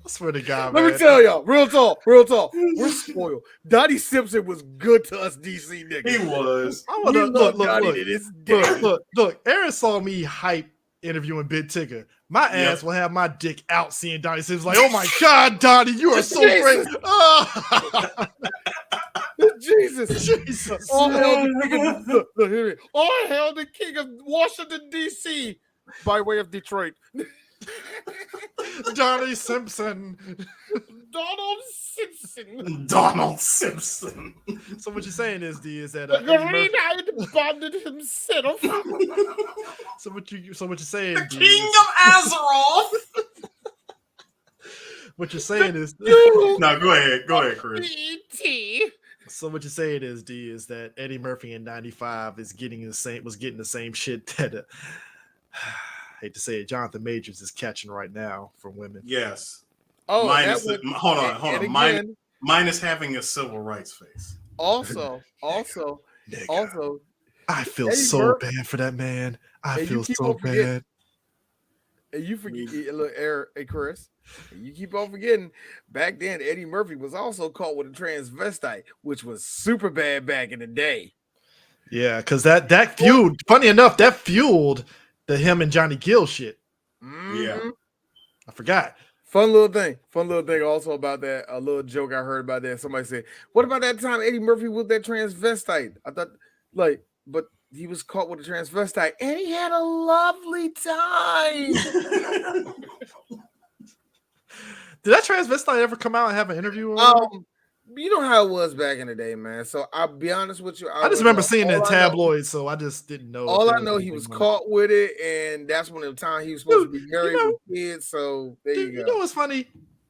swear to God, Let me tell y'all, real talk. We're spoiled. Donnie Simpson was good to us DC niggas. He was. I want to look. Aaron saw me hype interviewing Big Tigger. My ass will have my dick out seeing Donnie Simpson. Like, oh my God, Donnie, you are so great. Oh. Jesus. All hail the king of Washington, D.C. by way of Detroit. Donnie Simpson. Donald Simpson. So what you're saying is, D, is that the Green-eyed bandit himself. So what you're saying, the King of Azeroth. What you're saying is, no, go ahead, Chris. BT. So what you're saying is, D, is that Eddie Murphy in '95 was getting the same shit that I hate to say it, Jonathan Majors is catching right now from women. Yes. Oh, hold on. Minus having a civil rights face. Also, I feel Eddie so Murphy, bad for that man. I feel so bad. And you forget, look, hey Chris, you keep on forgetting. Back then, Eddie Murphy was also caught with a transvestite, which was super bad back in the day. Yeah, because that fueled. Funny enough, that fueled the him and Johnny Gill shit. Mm-hmm. Yeah, I forgot. Fun little thing also about that. A little joke I heard about that. Somebody said, "What about that time Eddie Murphy with that transvestite?" I thought, but he was caught with a transvestite, and he had a lovely time. Did that transvestite ever come out and have an interview? Or You know how it was back in the day, man. So I'll be honest with you. I just remember seeing it in tabloids, so I just didn't know. All I know, he was caught with it, and that's when the time he was supposed to be married with kids. So there you go. You know what's funny?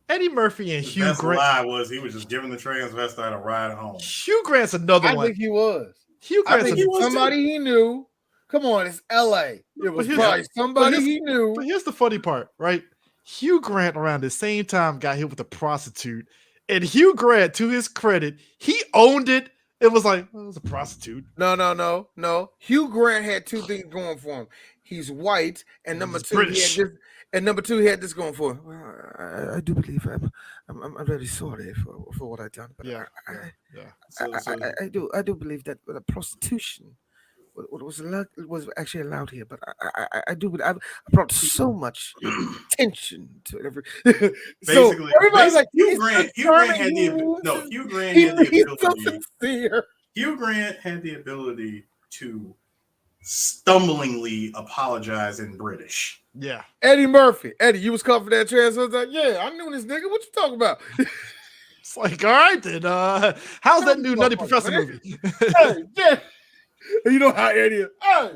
Eddie Murphy and Hugh Grant. Lie was he was just giving the transvestite a ride home. Hugh Grant's another one. I think he was. Hugh Grant's somebody he knew. Come on, it's L.A. It was probably somebody he knew. But here's the funny part, right? Hugh Grant around the same time got hit with a prostitute, and Hugh Grant, to his credit, he owned it. It was like, well, it was a prostitute. No. Hugh Grant had two things going for him. He's white, and number two, he had this going for him. Well, I do believe I'm very sorry for what I've done. But I do believe that prostitution was actually allowed here, but I brought so much attention to it. Basically, everybody's like, Hugh Grant had the ability to stumblingly apologize in British. Yeah. Eddie Murphy. Eddie, you was caught for that trans. I was like, yeah, I knew this nigga. What you talking about? It's like, all right, then. How's that new Nutty Professor movie? Hey, yeah. You know how Eddie is. Hey.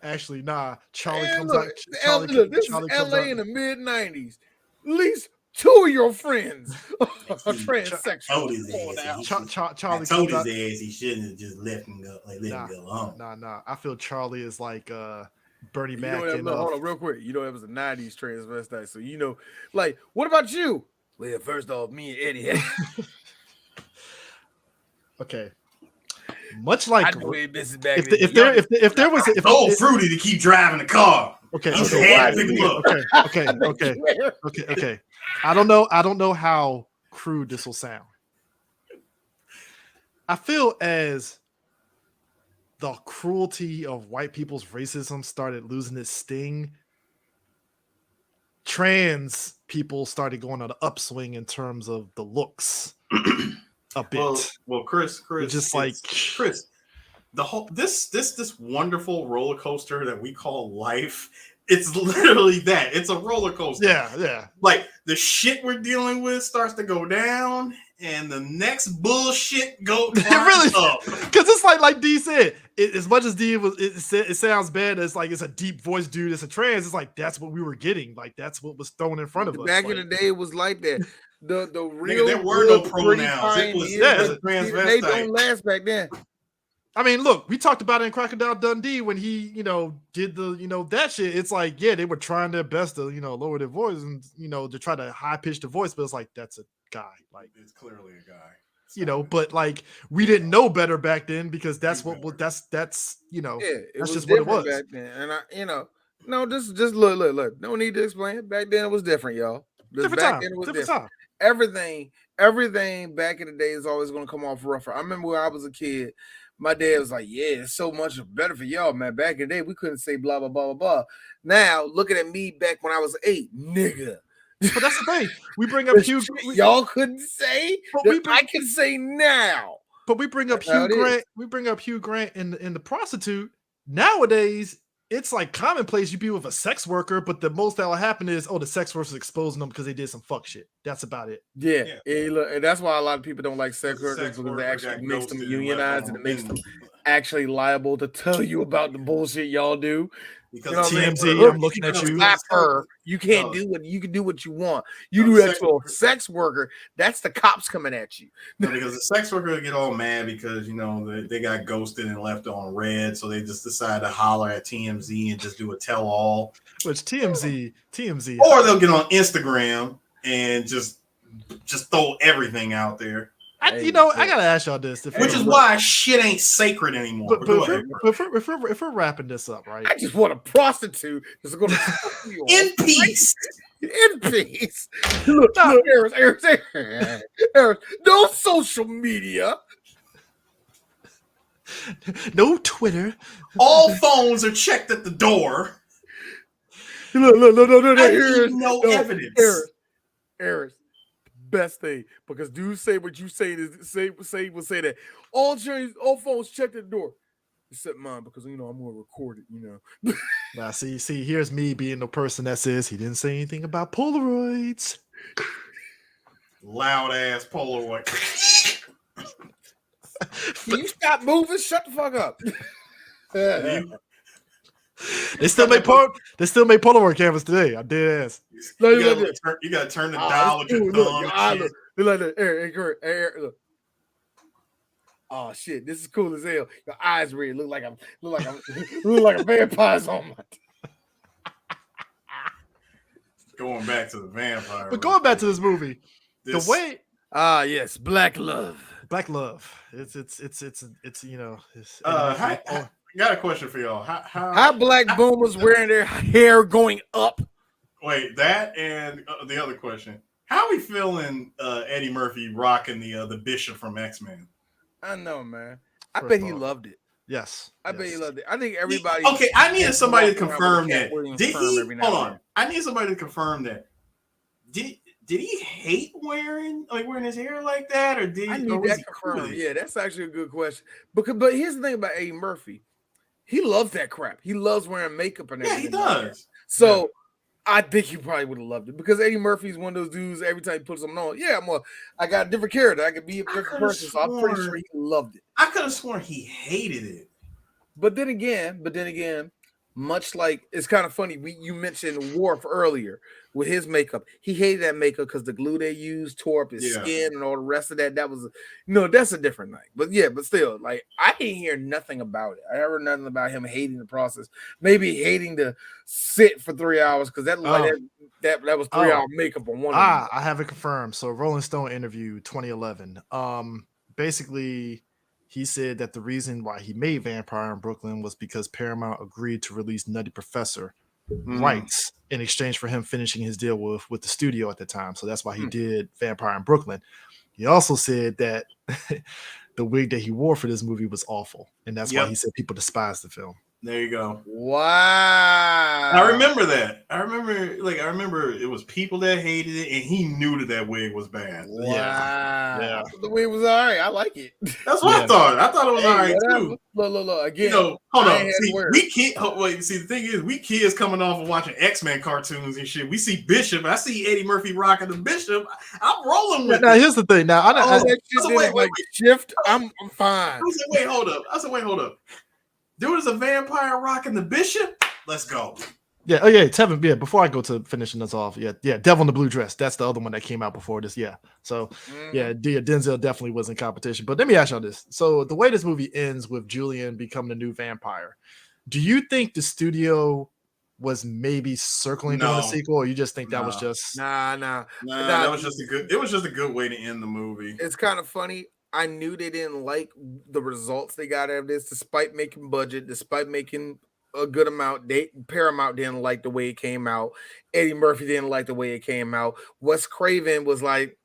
Actually, nah. Charlie comes look, out. This is LA in the mid-90s. At least two of your friends are transsexual. Charlie told his ass he shouldn't have just let him go alone. Nah. I feel Charlie is like Bernie Mac. Hold on, real quick. You know, it was a 90s transvestite. So, you know, like, what about you? Well, first off, me and Eddie. Okay. Much like if there was Fruity to keep driving the car. Okay. I don't know how crude this will sound. I feel as the cruelty of white people's racism started losing its sting, trans people started going on an upswing in terms of the looks a bit. Well, Chris, just like Chris, the whole this wonderful roller coaster that we call life. It's literally that. It's a roller coaster. Yeah. Like the shit we're dealing with starts to go down, and the next bullshit goes up. Because it's like D said. As much as D was, it sounds bad. It's like it's a deep voice dude. It's a trans. It's like that's what we were getting. Like that's what was thrown in front of us. Back in the day, it was like that. The real there were no pronouns. It was transvestite. They don't last back then. I mean, look, we talked about it in Crocodile Dundee when he, did the, that shit. It's like, yeah, they were trying their best to, lower their voice and, to try to high pitch the voice, but it's like, that's a guy. Like, it's clearly a guy. But like, we didn't know better back then because that's that's that's just what it was back then. And no, just look. No need to explain. Back then it was different, y'all. Different time. Everything back in the day is always going to come off rougher. I remember when I was a kid. My dad was like, yeah, it's so much better for y'all, man. Back in the day, we couldn't say blah, blah, blah, blah, blah. Now, looking at me back when I was 8, nigga. But that's the thing. We bring up Hugh. Y'all couldn't say, I can say now. But we bring up Hugh Grant. We bring up Hugh Grant in the prostitute. Nowadays, it's like commonplace you be with a sex worker, but the most that will happen is, the sex worker's exposing them because they did some fuck shit. That's about it. Yeah. Look, and that's why a lot of people don't like sex workers because it actually makes them unionized and it makes them actually liable to tell you about the bullshit y'all do. Because TMZ, I'm looking at you. Slap her. You can't do it. You can do what you want. You do that to a sex worker. That's the cops coming at you. No, because the sex worker get all mad because they got ghosted and left on red, so they just decide to holler at TMZ and just do a tell-all. Which TMZ, or they'll get on Instagram and just throw everything out there. I gotta ask y'all this, which is why shit ain't sacred ananymore. If we're wrapping this up, right? I just want a prostitute that's going to in peace. In peace. Look, Harris, no social media, no Twitter. All phones are checked at the door. Look, no evidence. Harris. Best thing because dudes say what you say will say that all phones checked at the door except mine because I'm gonna record it. Now, see, here's me being the person that says he didn't say anything about Polaroids. Loud ass Polaroid. Can you stop moving? Shut the fuck up. They still make Polaroid cameras today. I did ask. You gotta turn the dial with your thumb. Look like that. Look. Oh shit, this is cool as hell. Your eyes red. Look like a vampire's on my. Going back to the vampire. But going back to this movie, the way yes, Black Love. It's I got a question for y'all. How black boomers wearing their hair going up? Wait, that and the other question. How we feeling Eddie Murphy rocking the Bishop from X-Men? I know, man. I bet he loved it. Yes. I bet he loved it. I think everybody. Okay, I needed somebody to confirm that. Did he? Hold on. I need somebody to confirm that. Did he hate wearing his hair like that, or did I need that confirmed? Yeah, that's actually a good question. But here's the thing about Eddie Murphy. He loves that crap. He loves wearing makeup and everything. Yeah, he does. So I think he probably would have loved it because Eddie Murphy's one of those dudes. Every time he puts something on, I got a different character. I could be a different person. So I'm pretty sure he loved it. I could have sworn he hated it. But then again, much like it's kind of funny. You mentioned Worf earlier with his makeup. He hated that makeup because the glue they used tore up his skin and all the rest of that. That was that's a different thing. But still, like I didn't hear nothing about it. I heard nothing about him hating the process. Maybe hating to sit for 3 hours because that was 3 hour makeup on one. I have it confirmed. So Rolling Stone interview 2011. Basically. He said that the reason why he made Vampire in Brooklyn was because Paramount agreed to release Nutty Professor rights in exchange for him finishing his deal with the studio at the time. So that's why he did Vampire in Brooklyn. He also said that the wig that he wore for this movie was awful. And that's why he said people despised the film. There you go. Wow. I remember that. I remember it was people that hated it, and he knew that wig was bad. Wow. Yeah. The wig was all right. I like it. That's what I thought. I thought it was all right too. Look. Again, hold on. See, the thing is, we kids coming off of watching X-Men cartoons and shit. We see Bishop. I see Eddie Murphy rocking the Bishop. I'm rolling with it. Now, here's the thing. Now, shift. I'm fine. I said, wait, hold up. There was a vampire rocking the Bishop. Let's go. Yeah. Oh yeah. Tevin. Yeah. Before I go to finishing this off. Yeah. Devil in the Blue Dress. That's the other one that came out before this. Yeah. So Denzel definitely was in competition. But let me ask y'all this. So the way this movie ends with Julian becoming the new vampire, do you think the studio was maybe circling doing a sequel, or you just think that was just that was just it was just a good way to end the movie. It's kind of funny. I knew they didn't like the results they got out of this, despite making budget, despite making a good amount. Paramount didn't like the way it came out. Eddie Murphy didn't like the way it came out. Wes Craven was like,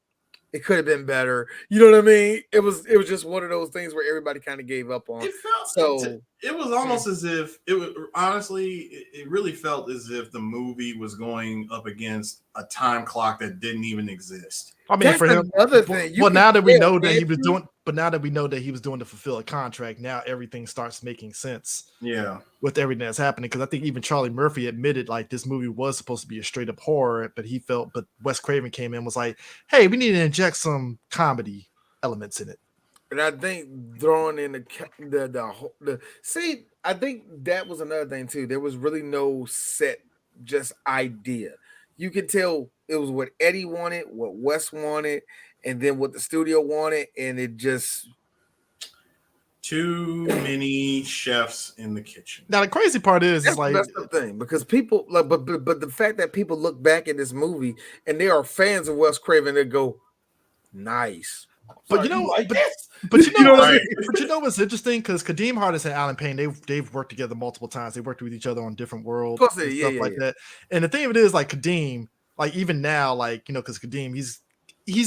it could have been better. You know what I mean? It was just one of those things where everybody kind of gave up on. It was almost as if it was it really felt as if the movie was going up against a time clock that didn't even exist. I mean, that's for him, another thing. Now that we know that he was doing, but now that we know that he was doing to fulfill a contract, now everything starts making sense. Yeah, with everything that's happening, because I think even Charlie Murphy admitted like this movie was supposed to be a straight up horror, but Wes Craven came in and was like, "Hey, we need to inject some comedy elements in it." And I think throwing in I think that was another thing too. There was really no set, just idea. You could tell it was what Eddie wanted, what Wes wanted, and then what the studio wanted, and it just too many chefs in the kitchen. Now the crazy part is like that's the thing, because people like, but the fact that people look back at this movie and they are fans of Wes Craven, they go, nice. But you know, but you know what's interesting, because Kadeem Hardis and Alan Payne, they've worked together multiple times. They worked with each other on different worlds and stuff like that. And the thing of it is, like Kadeem, like even now, like because Kadeem, he's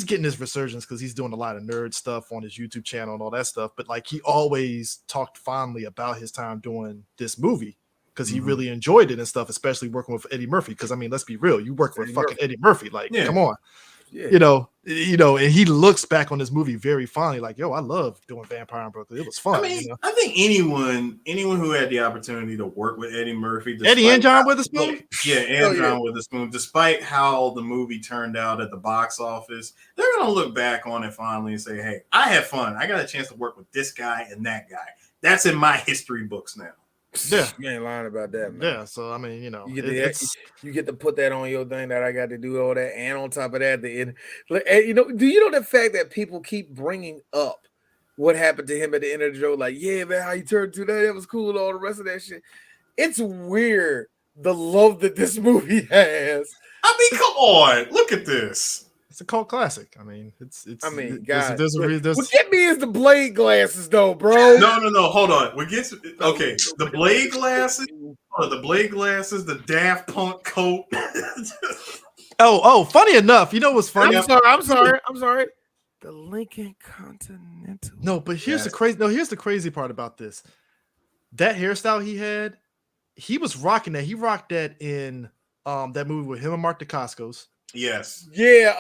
getting his resurgence because he's doing a lot of nerd stuff on his YouTube channel and all that stuff. But like he always talked fondly about his time doing this movie because he really enjoyed it and stuff, especially working with Eddie Murphy. Because I mean, let's be real, you work with fucking Eddie Murphy, like come on. Yeah. you know, and he looks back on this movie very fondly, like, yo, I love doing Vampire in Brooklyn. It was fun. I mean, you know? I think anyone who had the opportunity to work with Eddie Murphy, Eddie and John Witherspoon, John Witherspoon, despite how the movie turned out at the box office, they're gonna look back on it fondly and say, "Hey, I had fun. I got a chance to work with this guy and that guy. That's in my history books now." Yeah, you ain't lying about that, man. Yeah, so I mean, you know, you get to put that on your thing that I got to do all that, and on top of that, you know, do you know the fact that people keep bringing up what happened to him at the end of the show? Like, yeah, man, how he turned to that was cool, and all the rest of that shit. It's weird the love that this movie has. I mean, come on, look at this. It's a cult classic. I mean, it's. I mean, guys, what get me is the blade glasses, though, bro. No. Hold on. The blade glasses. The blade glasses. The Daft Punk coat. oh! Funny enough, you know what's funny? I'm sorry. The Lincoln Continental. No, but here's the crazy part about this. That hairstyle he had, he was rocking that. He rocked that in that movie with him and Mark Dacascos. Yes. Yeah.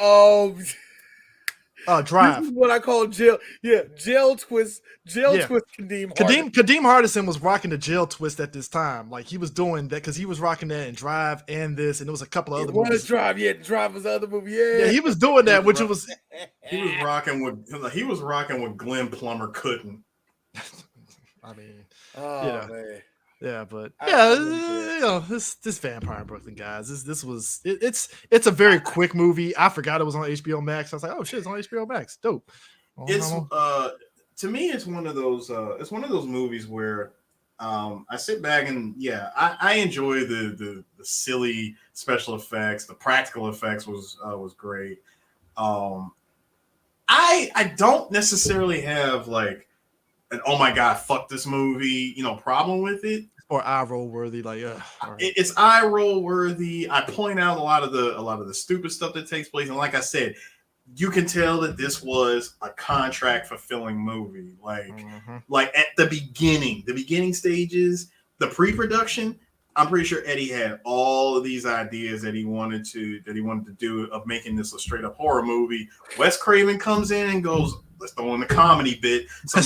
Drive. This is what I call jail. Yeah, jail twist. Twist. Kadeem Hardison was rocking the jail twist at this time. Like he was doing that because he was rocking that in Drive and this, and there was a couple of other movies. Drive. Yeah, Drive was the other movie. Yeah, he was doing that, which it was. He was rocking with Glenn Plummer couldn't. I mean, man. Yeah, but you know, this Vampire in Brooklyn, guys. It's a very quick movie. I forgot it was on HBO Max. I was like, oh shit, it's on HBO Max. Dope. It's to me, it's one of those movies where I sit back and I enjoy the silly special effects. The practical effects was great. I don't necessarily have like an oh my god, fuck this movie, problem with it. Or eye roll worthy, like it's eye roll worthy. I point out a lot of the stupid stuff that takes place, and like I said, you can tell that this was a contract fulfilling movie. Like at the beginning stages, the pre-production, I'm pretty sure Eddie had all of these ideas that he wanted to do of making this a straight up horror movie. Wes Craven comes in and goes, let's throw in the comedy bit. So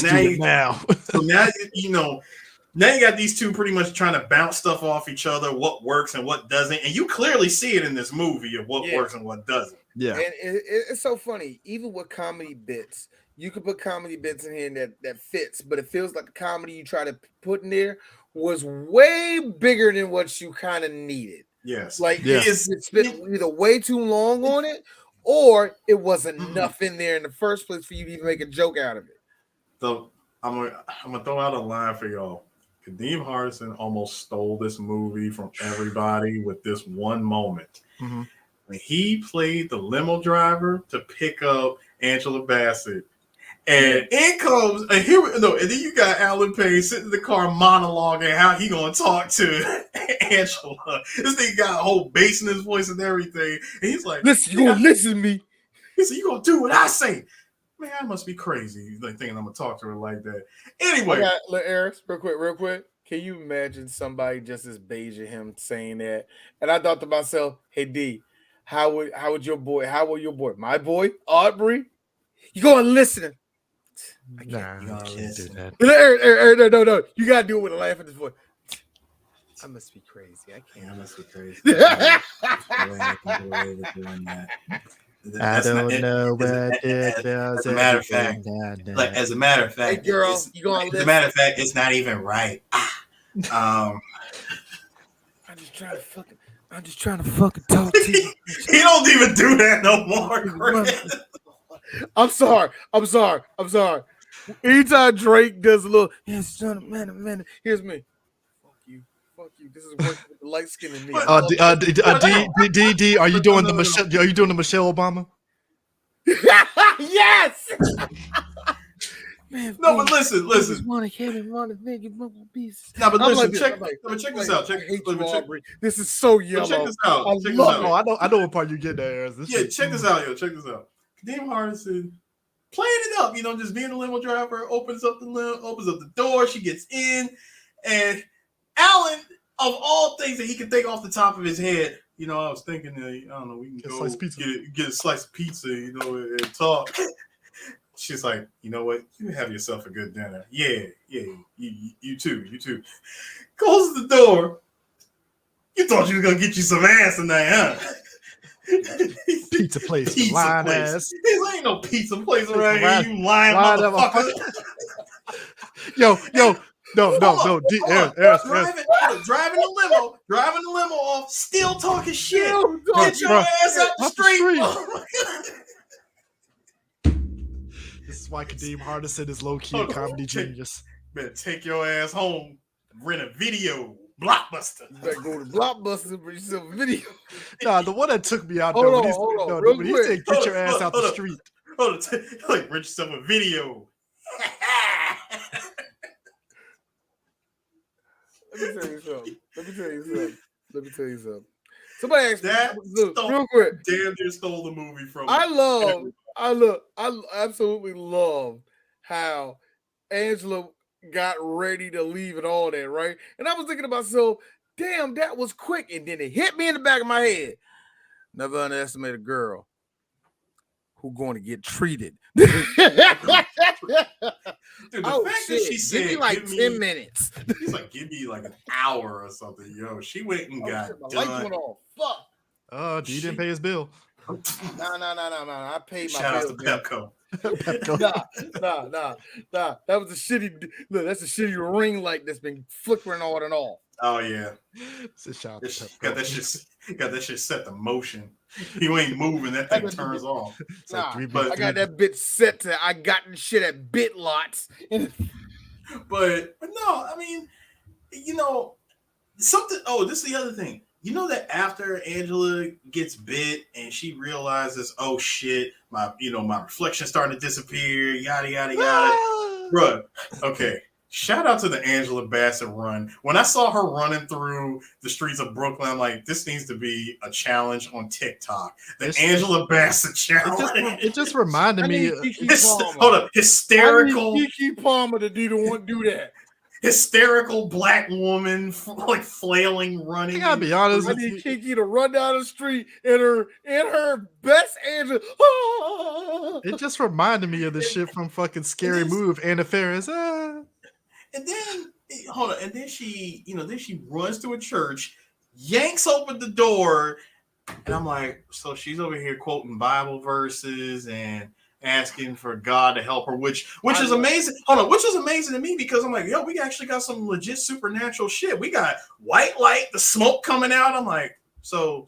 now you got these two pretty much trying to bounce stuff off each other, what works and what doesn't. And you clearly see it in this movie of what works and what doesn't. Yeah. And it's so funny. Even with comedy bits, you could put comedy bits in here that fits, but it feels like the comedy you try to put in there was way bigger than what you kind of needed. Yes. It spent either way too long on it, or it wasn't enough in there in the first place for you to even make a joke out of it. So I'm gonna throw out a line for y'all. Kadeem Hardison almost stole this movie from everybody with this one moment. Mm-hmm. When he played the limo driver to pick up Angela Bassett. And in comes, and then you got Alan Payne sitting in the car monologuing how he gonna talk to Angela. This thing got a whole bass in his voice and everything. And he's like, listen, you gonna listen to me. He said, you gonna do what I say. Man, I must be crazy. Like thinking I'm gonna talk to her like that. Anyway, Eris, real quick. Can you imagine somebody just as beige as him saying that? And I thought to myself, hey D, how will your boy, my boy, Aubrey? You gonna listen? I can't do that. No. You gotta do it with a laugh in his voice. I must be crazy. I can't. I must be crazy. I don't know what it does. As a matter of fact, hey girl, you gonna listen? As a matter of fact, it's not even right. I'm just trying to fucking talk to you. He don't even do that no more. I'm sorry. Anytime Drake does a little, man, here's me. Fuck you. This is working with the light skin in me. D, are you doing the Michelle Obama? Yes. Man, no, but listen. No, but check this out. This is so yellow. Check this out. I know what part you get there. Check this out. Kadeem Hardison playing it up, just being a limo driver, opens up the door, she gets in, and Alan, of all things that he can think off the top of his head, I was thinking that, I don't know, we can Get a go slice of pizza. get a slice of pizza, and talk. She's like, you know what? You have yourself a good dinner. Yeah, you too. Closes the door. You thought you were gonna get you some ass tonight, huh? Pizza place, Pizza line place. ass. There ain't no pizza place around here, you lying motherfucker. Yo, no, Eris. Driving the limo off, still talking shit. Get your ass up the street. This is why Kadeem Hardison is low-key a comedy genius. Better take your ass home, rent a video, Blockbuster. You better go to Blockbuster and bring yourself a video. Nah, the one that took me out, Hold though, on, when he said, get your ass out the street. Hold on, like, rent yourself a video. Let me tell you something. Somebody asked that me real quick. Damn near stole the movie from me. I absolutely love how Angela got ready to leave and all that, right? And I was thinking to myself, damn, that was quick. And then it hit me in the back of my head. Never underestimate a girl who going to get treated. Dude, the fact that she said, give me like 10 minutes. He's like, give me like an hour or something. Yo, she went and got shit, my done. lights went off. Fuck. Oh, you didn't pay his bill. No. I paid my Shout out to bill. Pepco. Nah. That was a shitty. Look, that's a shitty ring light that's been flickering on and off. Oh yeah, Shout got that shit set to motion. You ain't moving, that thing turns off. Nah, but I got that bit set to. I got shit at bit lots. but no, I mean, something. Oh, this is the other thing. You know that after Angela gets bit and she realizes, oh shit, my reflection starting to disappear, yada yada yada, bruh. Okay, shout out to the Angela Bassett run. When I saw her running through the streets of Brooklyn, I'm like, this needs to be a challenge on TikTok. The Angela Bassett challenge. It just reminded me. Hold up, hysterical. Keke Palmer to do that. Hysterical black woman, like flailing, running. I gotta be honest. I need Keke to run down the street in her best Angela. It just reminded me of the shit from fucking Scary Move, Anna Faris. And then hold on, and then she runs to a church, yanks open the door, and I'm like, so she's over here quoting Bible verses and asking for God to help her, which is amazing. Hold on, which is amazing to me because I'm like, yo, we actually got some legit supernatural shit. We got white light, the smoke coming out. I'm like, so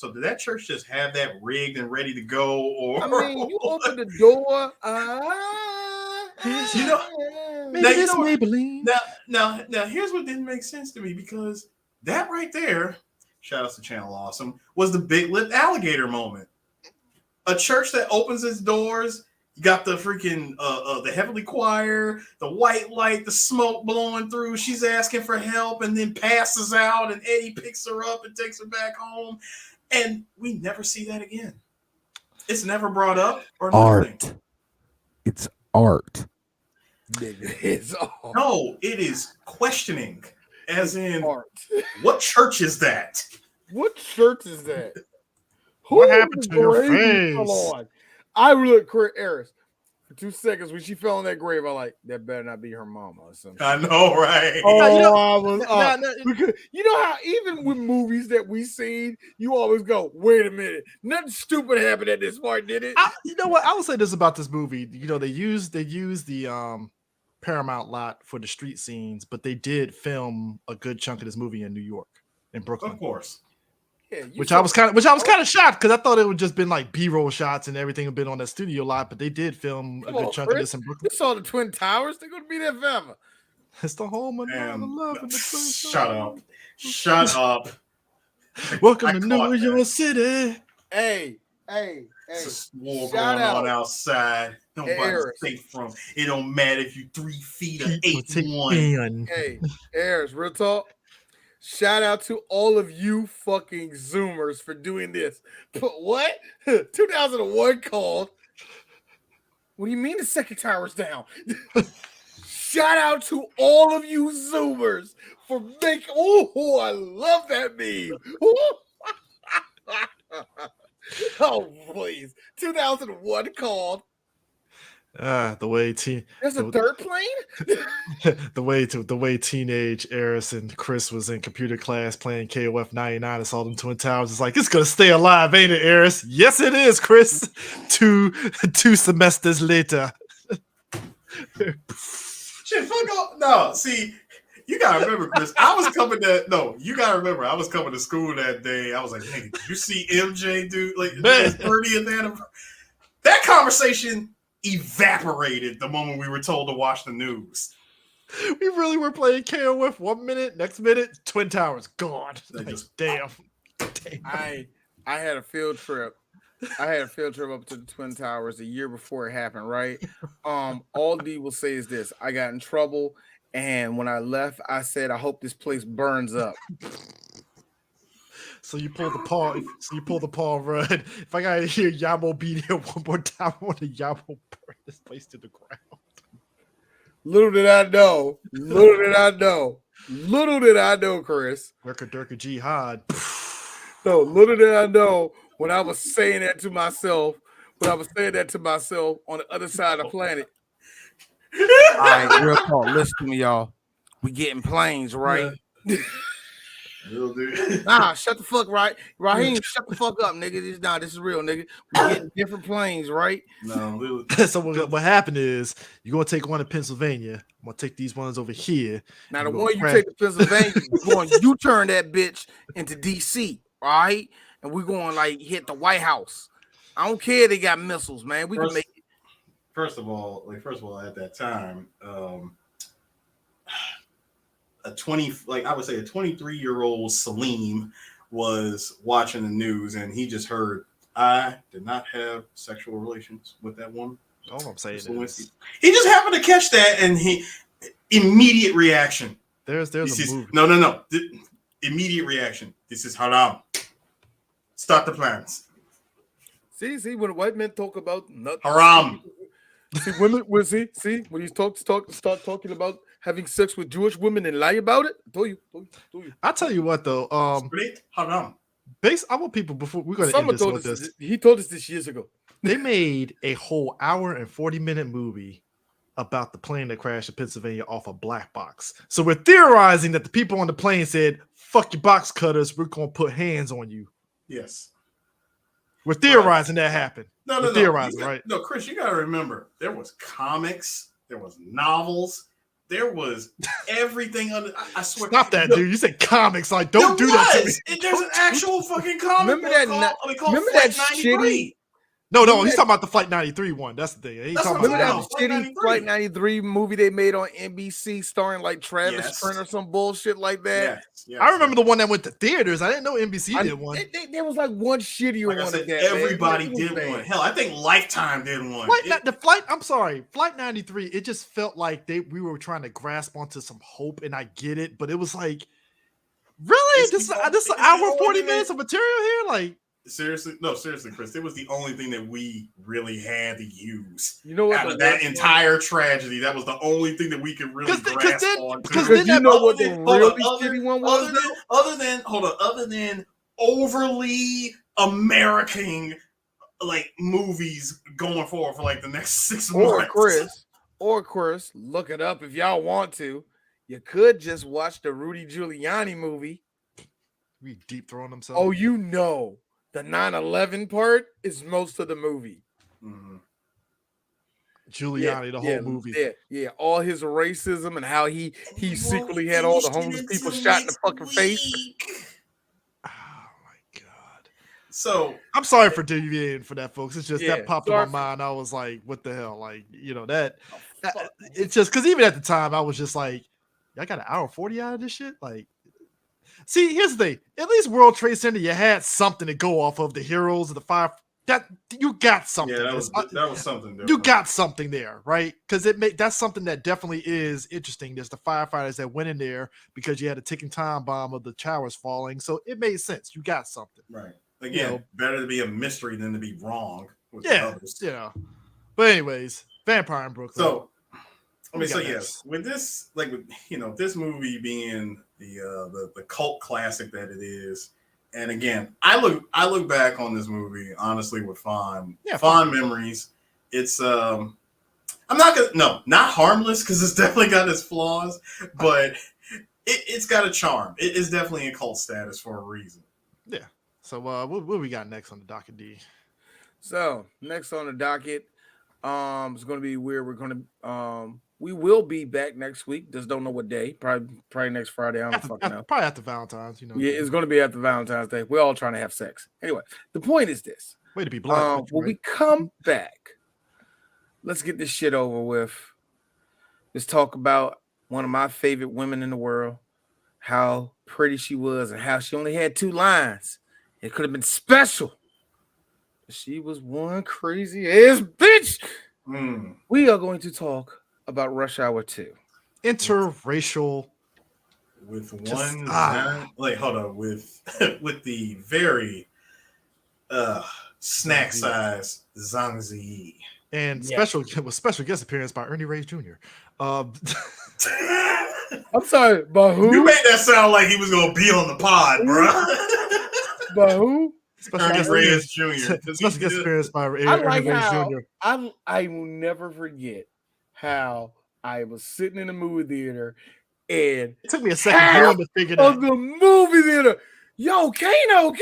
did that church just have that rigged and ready to go? Or I mean, you open the door. Maybelline. Now, here's what didn't make sense to me because that right there, shout out to Channel Awesome, was the big lip alligator moment. A church that opens its doors, you got the freaking the heavenly choir, the white light, the smoke blowing through. She's asking for help and then passes out, and Eddie picks her up and takes her back home, and we never see that again. It's never brought up or nothing. Art. It's art. It's art. No, it is questioning, as in art. What church is that? What church is that? What happened to your face? I looked at Eris for 2 seconds when she fell in that grave. I like that better not be her mama or something. I know, right? Because you know how even with movies that we seen, you always go, "Wait a minute, nothing stupid happened at this part, did it?" You know what? I will say this about this movie. You know, they used the Paramount lot for the street scenes, but they did film a good chunk of this movie in New York, in Brooklyn, of course. Yeah, which I was kind of shocked because I thought it would just been like B-roll shots and everything had been on that studio lot, but they did film a good chunk of this in Brooklyn. You saw the Twin Towers; they're going to be there forever. It's the home of love and the Shut up! Welcome to New York City. Hey! It's a war going on outside. Nobody's safe from. It don't matter if you 3 feet or 8'1". Hey, Eris, real talk. Shout out to all of you fucking Zoomers for doing this. But what? 2001 called. What do you mean the second tower's down? Shout out to all of you Zoomers for making. Oh, I love that meme. Oh, please. 2001 called. The way There's a third plane? the way teenage Eris and Chris was in computer class playing KOF 99 and saw them Twin Towers. It's like, it's gonna stay alive, ain't it, Eris? Yes, it is, Chris. two semesters later. Shit, fuck off. No, see, you gotta remember, Chris. You gotta remember, I was coming to school that day. I was like, nigga, did you see MJ, dude? Like, his 30th anniversary. That conversation evaporated the moment we were told to watch the news. We really were playing KOF 1 minute, next minute, Twin Towers gone. Like, damn. I had a field trip. I had a field trip up to the Twin Towers a year before it happened, right? All D will say is this: I got in trouble, and when I left, I said, I hope this place burns up. So you pull the paw. So you pull the paw run. If I gotta hear Yamo be there one more time, I want to Yamo burn this place to the ground. Little did I know. Little did I know. Little did I know, Chris. Worker Durka Jihad. No, little did I know when I was saying that to myself. When I was saying that to myself on the other side of the planet. All right, real talk. Listen to me, y'all. We getting planes, right? Yeah. Real dude. Nah, shut the fuck Raheem, shut the fuck up, nigga. This is real, nigga. We getting different planes, right? No, So what happened is you're gonna take one to Pennsylvania. I'm gonna take these ones over here. Now the one you take to Pennsylvania, you're going you turn that bitch into DC, all right? And we're going like hit the White House. I don't care they got missiles, man. We can make it. First of all, at that time, a 23-year-old Salim was watching the news and he just heard, I did not have sexual relations with that woman. All I'm saying is he just happened to catch that and he immediate reaction. There's a movie. No. Immediate reaction. This is haram. Start the plans. See, when white men talk about nothing. Haram. See, women will see when you start talking about having sex with Jewish women and lie about it. I told you. I tell you what though, haram. I want people before we're gonna end this with this. He told us this years ago. They made a whole hour and 40-minute movie about the plane that crashed in Pennsylvania off a black box. So we're theorizing that the people on the plane said, "Fuck your box cutters, we're gonna put hands on you." Yes. We're theorizing that happened. No. Theorizing, right? No, Chris, you gotta remember there was comics, there was novels, there was everything under. I swear. Stop that, dude. You said comics. Like, don't do that to me. There's an actual fucking comic. Remember that shitty. No, he's talking about the Flight 93 one. That's the thing. Remember that shitty Flight 93 movie they made on NBC starring like Travis Trent or some bullshit like that? Yes. I remember the one that went to theaters. I didn't know NBC did one. There was like one shittier one of that. Everybody did one. Hell, I think Lifetime did one. Flight 93, it just felt like we were trying to grasp onto some hope, and I get it, but it was like, really? This is an hour 40 minutes of material here? Like, seriously, Chris. It was the only thing that we really had to use. You know what? Out of that entire tragedy, that was the only thing that we could really grasp on. Because you know what the really shitty one was? Other than overly American like movies going forward for like the next 6 months. Or Chris, look it up if y'all want to. You could just watch the Rudy Giuliani movie. We deep throwing themselves. Oh, you know. The 9/11 part is most of the movie. Mm-hmm. Giuliani, the whole movie. Yeah, all his racism and how he secretly had all the homeless people shot in the fucking face. Oh my god! So I'm sorry for deviating for that, folks. It's just that popped in my mind. I was like, "What the hell?" Like, that it's just because even at the time, I was just like, "I got an hour 40 out of this shit." Like. See, here's the thing. At least World Trade Center, you had something to go off of. The heroes of the fire. That you got something. Yeah, that was something different. You got something there, right? Because that's something that definitely is interesting. There's the firefighters that went in there because you had a ticking time bomb of the towers falling. So it made sense. You got something. Right. Again, better to be a mystery than to be wrong. With the others. Yeah. But anyways, Vampire in Brooklyn. So yes, with this, this movie being the cult classic that it is, And again, I look back on this movie honestly with fond memories. It's I'm not harmless because it's definitely got its flaws, but it's got a charm. It is definitely a cult status for a reason. Yeah. So what we got next on the docket, D? So next on the docket, it's going to be where we're going to we will be back next week. Just don't know what day. Probably next Friday. I don't fucking know. Probably after Valentine's. Yeah, it's going to be after Valentine's Day. We're all trying to have sex. Anyway, the point is this. Way to be black. When we come back, let's get this shit over with. Let's talk about one of my favorite women in the world, how pretty she was, and how she only had 2 lines. It could have been special. She was one crazy ass bitch. We are going to talk about Rush Hour 2. Interracial. With with the very snack size Zhang Ziyi. And special guest appearance by Ernie Reyes Jr. I'm sorry, but who? You made that sound like he was gonna be on the pod, bro. But who? Ernie Reyes Jr. Special guest appearance by Ernie Reyes Jr. I will never forget how I was sitting in the movie theater and it took me a second to figure that out. The movie theater. Yo, Kano.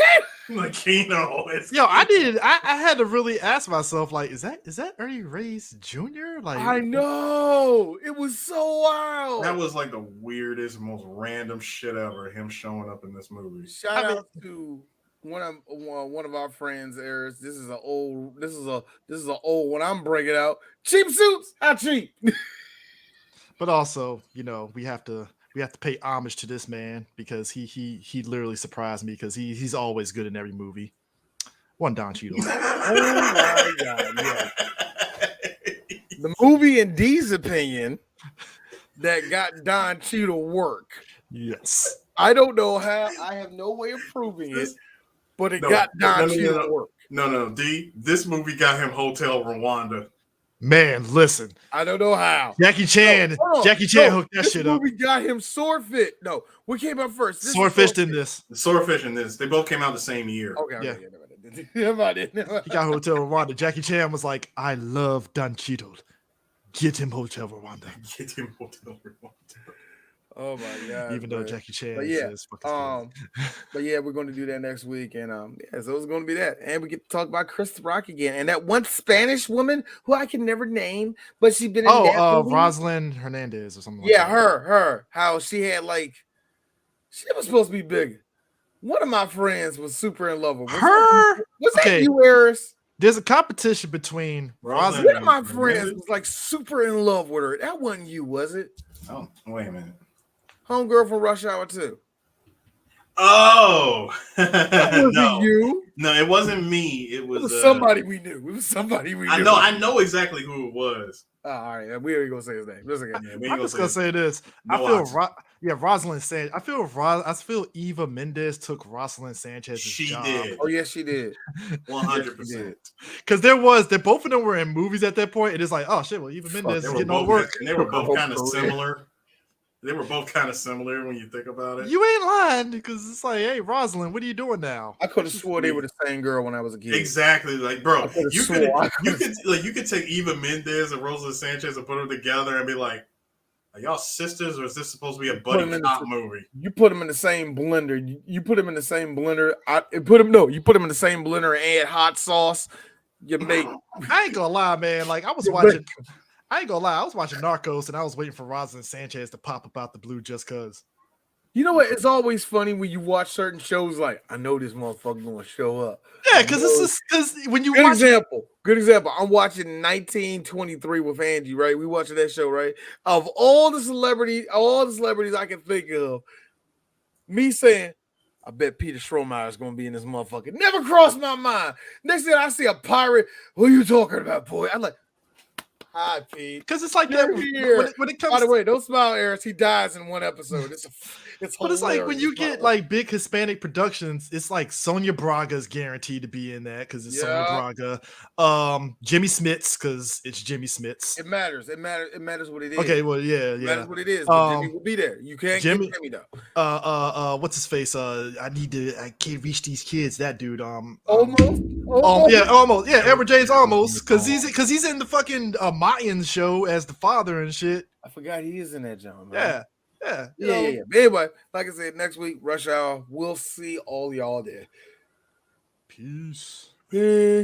Like Kano. I had to really ask myself, like, is that Ernie Reyes Jr.? Like, I know. It was so wild. That was like the weirdest, most random shit ever, him showing up in this movie. Shout out to one of our friends, Eris. This is an old one. I'm bringing out cheap suits. How cheap? But also, we have to pay homage to this man because he literally surprised me because he's always good in every movie. One Don Cheadle. Oh my god! Yeah. The movie, in D's opinion, that got Don Cheadle work. Yes. I don't know how. I have no way of proving it, but it got Don Cheadle work. No, D. This movie got him Hotel Rwanda. Man, listen. I don't know how. Jackie Chan hooked that shit up. This movie got him Swordfish. No, what came out first? Swordfish in this. Swordfish in this. They both came out the same year. Okay. Yeah. Never mind. He got Hotel Rwanda. Jackie Chan was like, I love Don Cheadle. Get him Hotel Rwanda. Get him Hotel Rwanda. Oh my god! Even though Jackie Chan is fucking but yeah, we're going to do that next week, and so it's going to be that, and we get to talk about Chris Rock again, and that one Spanish woman who I can never name, but she's been in Rosalind Hernandez or something. Yeah, like that. her. How she had she was supposed to be big. One of my friends was super in love with her. Was that you, Eris? There's a competition between Rosalind. One of my friends was super in love with her. That wasn't you, was it? Oh, wait a minute. Homegirl from Rush Hour 2. Oh, that wasn't you. No, it wasn't me. It was somebody we knew. It was somebody we knew. I know exactly who it was. Oh, all right, we ain't gonna say his name. I'm just gonna say this. Rosalind Sanchez. I feel Eva Mendes took Rosalind Sanchez's job. She did. Oh yes, she did. 100%. Because both of them were in movies at that point. It is like, oh shit, well, Eva Mendes is getting all work. And they were both kind of similar. They were both kind of similar when you think about it. You ain't lying because it's like, hey, Rosalind, what are you doing now? I could have swore they were the same girl when I was a kid. Exactly, like bro, you could take Eva Mendes and Rosalind Sanchez and put them together and be like, are y'all sisters or is this supposed to be a buddy cop movie? You put them in the same blender. You put them in the same blender. You put them in the same blender and add hot sauce. You make. I ain't gonna lie, man. Like I was watching. I ain't gonna lie, I was watching Narcos and I was waiting for Rosalind Sanchez to pop up out the blue just cause. You know what? It's always funny when you watch certain shows. Like, I know this motherfucker gonna show up. Yeah, because when you watch. Good example. I'm watching 1923 with Angie. Right, we watching that show. Right, of all the celebrities I can think of, me saying, I bet Peter Strohmeyer is gonna be in this motherfucker. Never crossed my mind. Next thing I see a pirate. Who are you talking about, boy? I'm like. Hi, Pete. Because it's like You're that here. when it comes. By the way, don't smile, Eris. He dies in one episode. It's But it's like when hilarious, you by the get way. like big Hispanic productions, it's like Sonia Braga's guaranteed to be in that because it's Sonia Braga. Jimmy Smits because it's Jimmy Smits. It matters. It matters. It matters what it is. Okay, well, yeah, It matters what it is. But Jimmy will be there. You can't Jimmy, get Jimmy though. What's his face? I can't reach these kids. That dude. Almost. Yeah, almost. Yeah, Edward James almost because he's in the fucking Mayan show as the father and shit. I forgot he is in that John. Yeah. Yeah. But anyway, like I said, next week, Rush Hour. We'll see all y'all there. Peace. Peace.